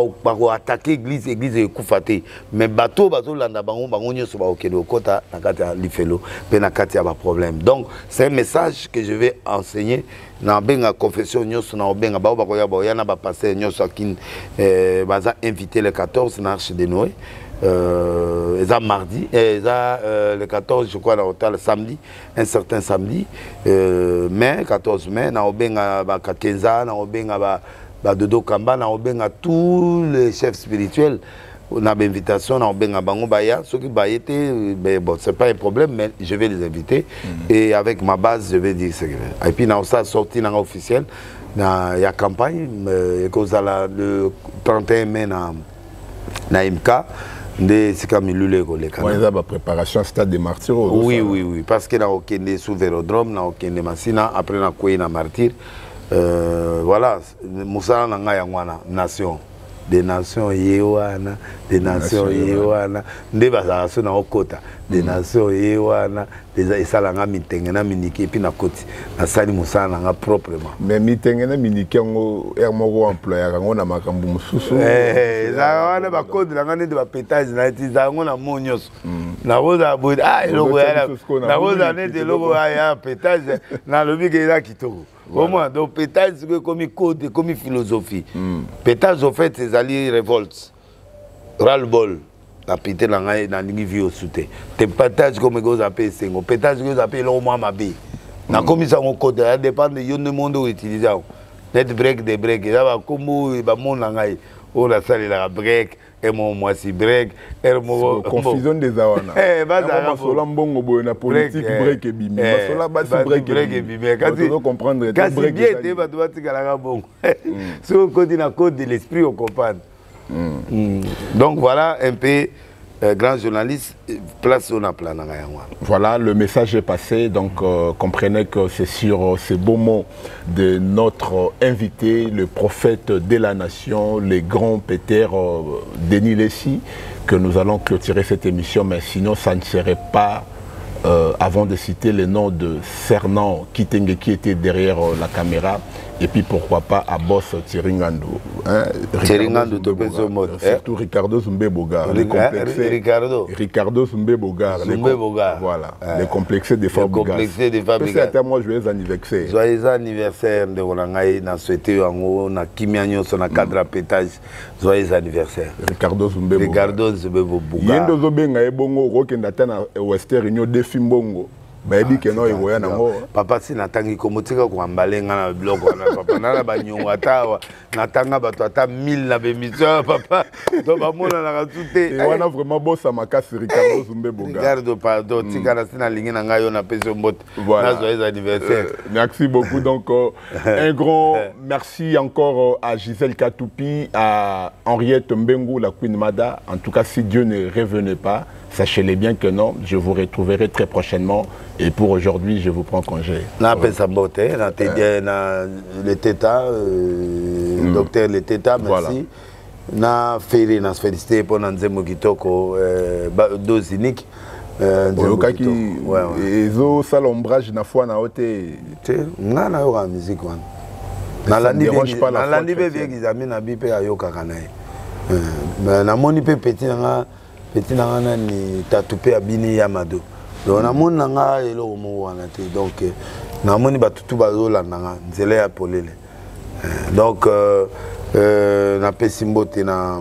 [SPEAKER 1] attaquer église est kufate. Mais bateau bazo landa bango bango nyoso ba okelo kota na kata lifelo, pe na kata ba problème. Donc, c'est un message que je vais enseigner na benga confession nyoso na benga ba ba koya ba yana ba passer nyoso kin baza invité le 14 na Arche de Noé. Mardi, le 14, je crois, le samedi, un certain samedi, mai, 14 mai, na obenga ba Kakenza, na obenga ba Dodo Kamba, na obenga tous les chefs spirituels. On a une invitation, na obenga bango baya, ceux qui bayete, bon, c'est pas un problème, mais je vais les inviter et avec ma base, je vais dire ce que. Et puis, na ça sorti na officiel, na ya campagne, et cause le 31 mai na MK. C'est comme le
[SPEAKER 2] préparation stade des martyrs.
[SPEAKER 1] Oui, parce que nous avons sous Vélodrome, nous avons Massina, après nous avons martyr. Voilà, Moussa Nangayangwana, nation. Des nations Yewana, des nations Yewana, des basations na Okota, des nations Yewana, des Salanga Mitengena Miniki, puis na Koti, na Sali Moussa Nanga proprement.
[SPEAKER 2] Mais Mitengena Miniki, on est employeur, on a Makambu Moussou.
[SPEAKER 1] Ça va, ba code la ngane de ba pétage na tisa ngona monyos. Na roza boud, ah, logo ya. Na roza ne de logo ya pétage na lobi ke la kitoko. Au moins, donc pétage c'est comme code, comme philosophie. Pétage au fait c'est alliés révolte, ras-le-bol, la pété dans la vie au soute. Te pétage comme vous appelez sengo, pétage que vous appelez le moins ma vie. Na comme ça on code, ça dépend de yon de monde utilisé. Net break des break, ça va comme ba mon langai, on la salle la break. Et moi si break et moi
[SPEAKER 2] confusion des awana baza sola mbongo boy na politique break et bimi sola basi break et bimi quand tu comprendre
[SPEAKER 1] quand break bien tu vas doit tikala bon si on code na code de l'esprit on comprend donc voilà un peu grand journaliste, place on a plan.
[SPEAKER 2] Voilà, le message est passé, donc comprenez que c'est sur ces beaux mots de notre invité, le prophète de la nation, le grand Peter Denis Lessi, que nous allons clôturer cette émission, mais sinon ça ne serait pas, avant de citer le nom de Cernan Kitenge qui était derrière la caméra, et puis pourquoi pas à boss Thiringando.
[SPEAKER 1] Thiringando de Bezomod.
[SPEAKER 2] Surtout Ricardo Zumbe-Bogar. Ricardo Zumbe-Bogar. Voilà. Les complexés des Fabrigas. C'est à moi joyeux anniversaire.
[SPEAKER 1] Joyeux anniversaire de Rolangaï, na souhaité en na Kimianyo son cadre pétage. Joyeux anniversaire.
[SPEAKER 2] Ricardo Zumbe-Bogar.
[SPEAKER 1] Ricardo Zumbe-Bogar.
[SPEAKER 2] Yendo Zobenga e bongo Rokenda tana Western Union défi mbongo. Baby que non ivoya nango
[SPEAKER 1] papa si natangi komotika ko ambalenga na blog na papa na banyonga tawa natanga bato ata 1000 na bemission papa to ba mona na tout
[SPEAKER 2] et wana vraiment bossa makasi Ricardo Zumbe-Bogar.
[SPEAKER 1] Ricardo pardon tika sina lingi na ngayo na peso mbot na joyeux anniversaire.
[SPEAKER 2] Merci beaucoup donc un grand merci encore à Gisèle Katoupi, à Henriette Mbengu, la Queen Mada. En tout cas si Dieu ne revenait pas, sachez-les bien que non, je vous retrouverai très prochainement. Et pour aujourd'hui, je vous prends congé.
[SPEAKER 1] Na pesa beauté, na le Teta, docteur le Teta, merci. Na féri, na félicité pour Nanzemo Kitoko, dose unique.
[SPEAKER 2] Oyokaki, ezo salombrage na foi na ote.
[SPEAKER 1] Na na yoka musique wana. Na landi be vie gizami na bi pe ayoka kanae. Na moni pe petit na ni tatupe abini Yamado. Donc na moni nga elo mo wana te. Donc na moni batutu bazola nanga nzela ya polele. Donc na pesimbote na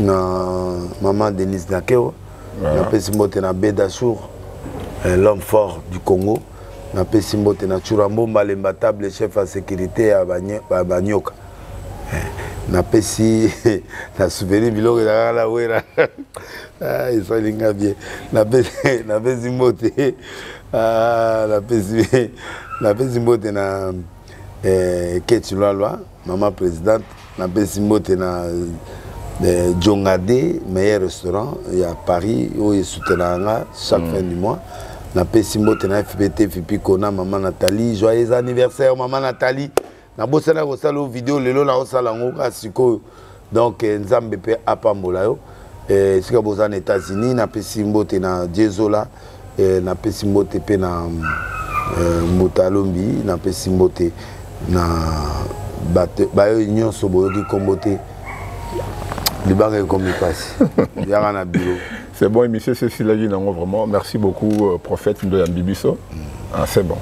[SPEAKER 1] na maman Denise Nakeo, na pesi mbote na Bedachour, l'homme fort du Congo, na pesi mbote na Churambo Malembatable, chef à sécurité à Banyoka. Na pesi na souvenir biloko na la wera. Ah, ils sont linga bien. Na pesi mbote na pesi mbote na Ketulwa, maman présidente, na pesi mbote na Djongade, meilleur restaurant, il y a Paris, où il soutient chaque fin du mois. Na pesi mbote na FPT Fipikona, maman Nathalie, joyeux anniversaire maman Nathalie. Na bossa na kosala vidéo lelo na kosala ngoka siko. Donc nzambe pe apambola yo. Sika boza na États-Unis, na pesi mbote na Diezola, na pesi mbote pe na Motalombi, na pesi mbote na bayo nyonso boyoki kombote.
[SPEAKER 2] C'est bon, monsieur Cécile Lagui, vraiment. Merci beaucoup, prophète Ndoya Mbibiso. Ah, c'est bon.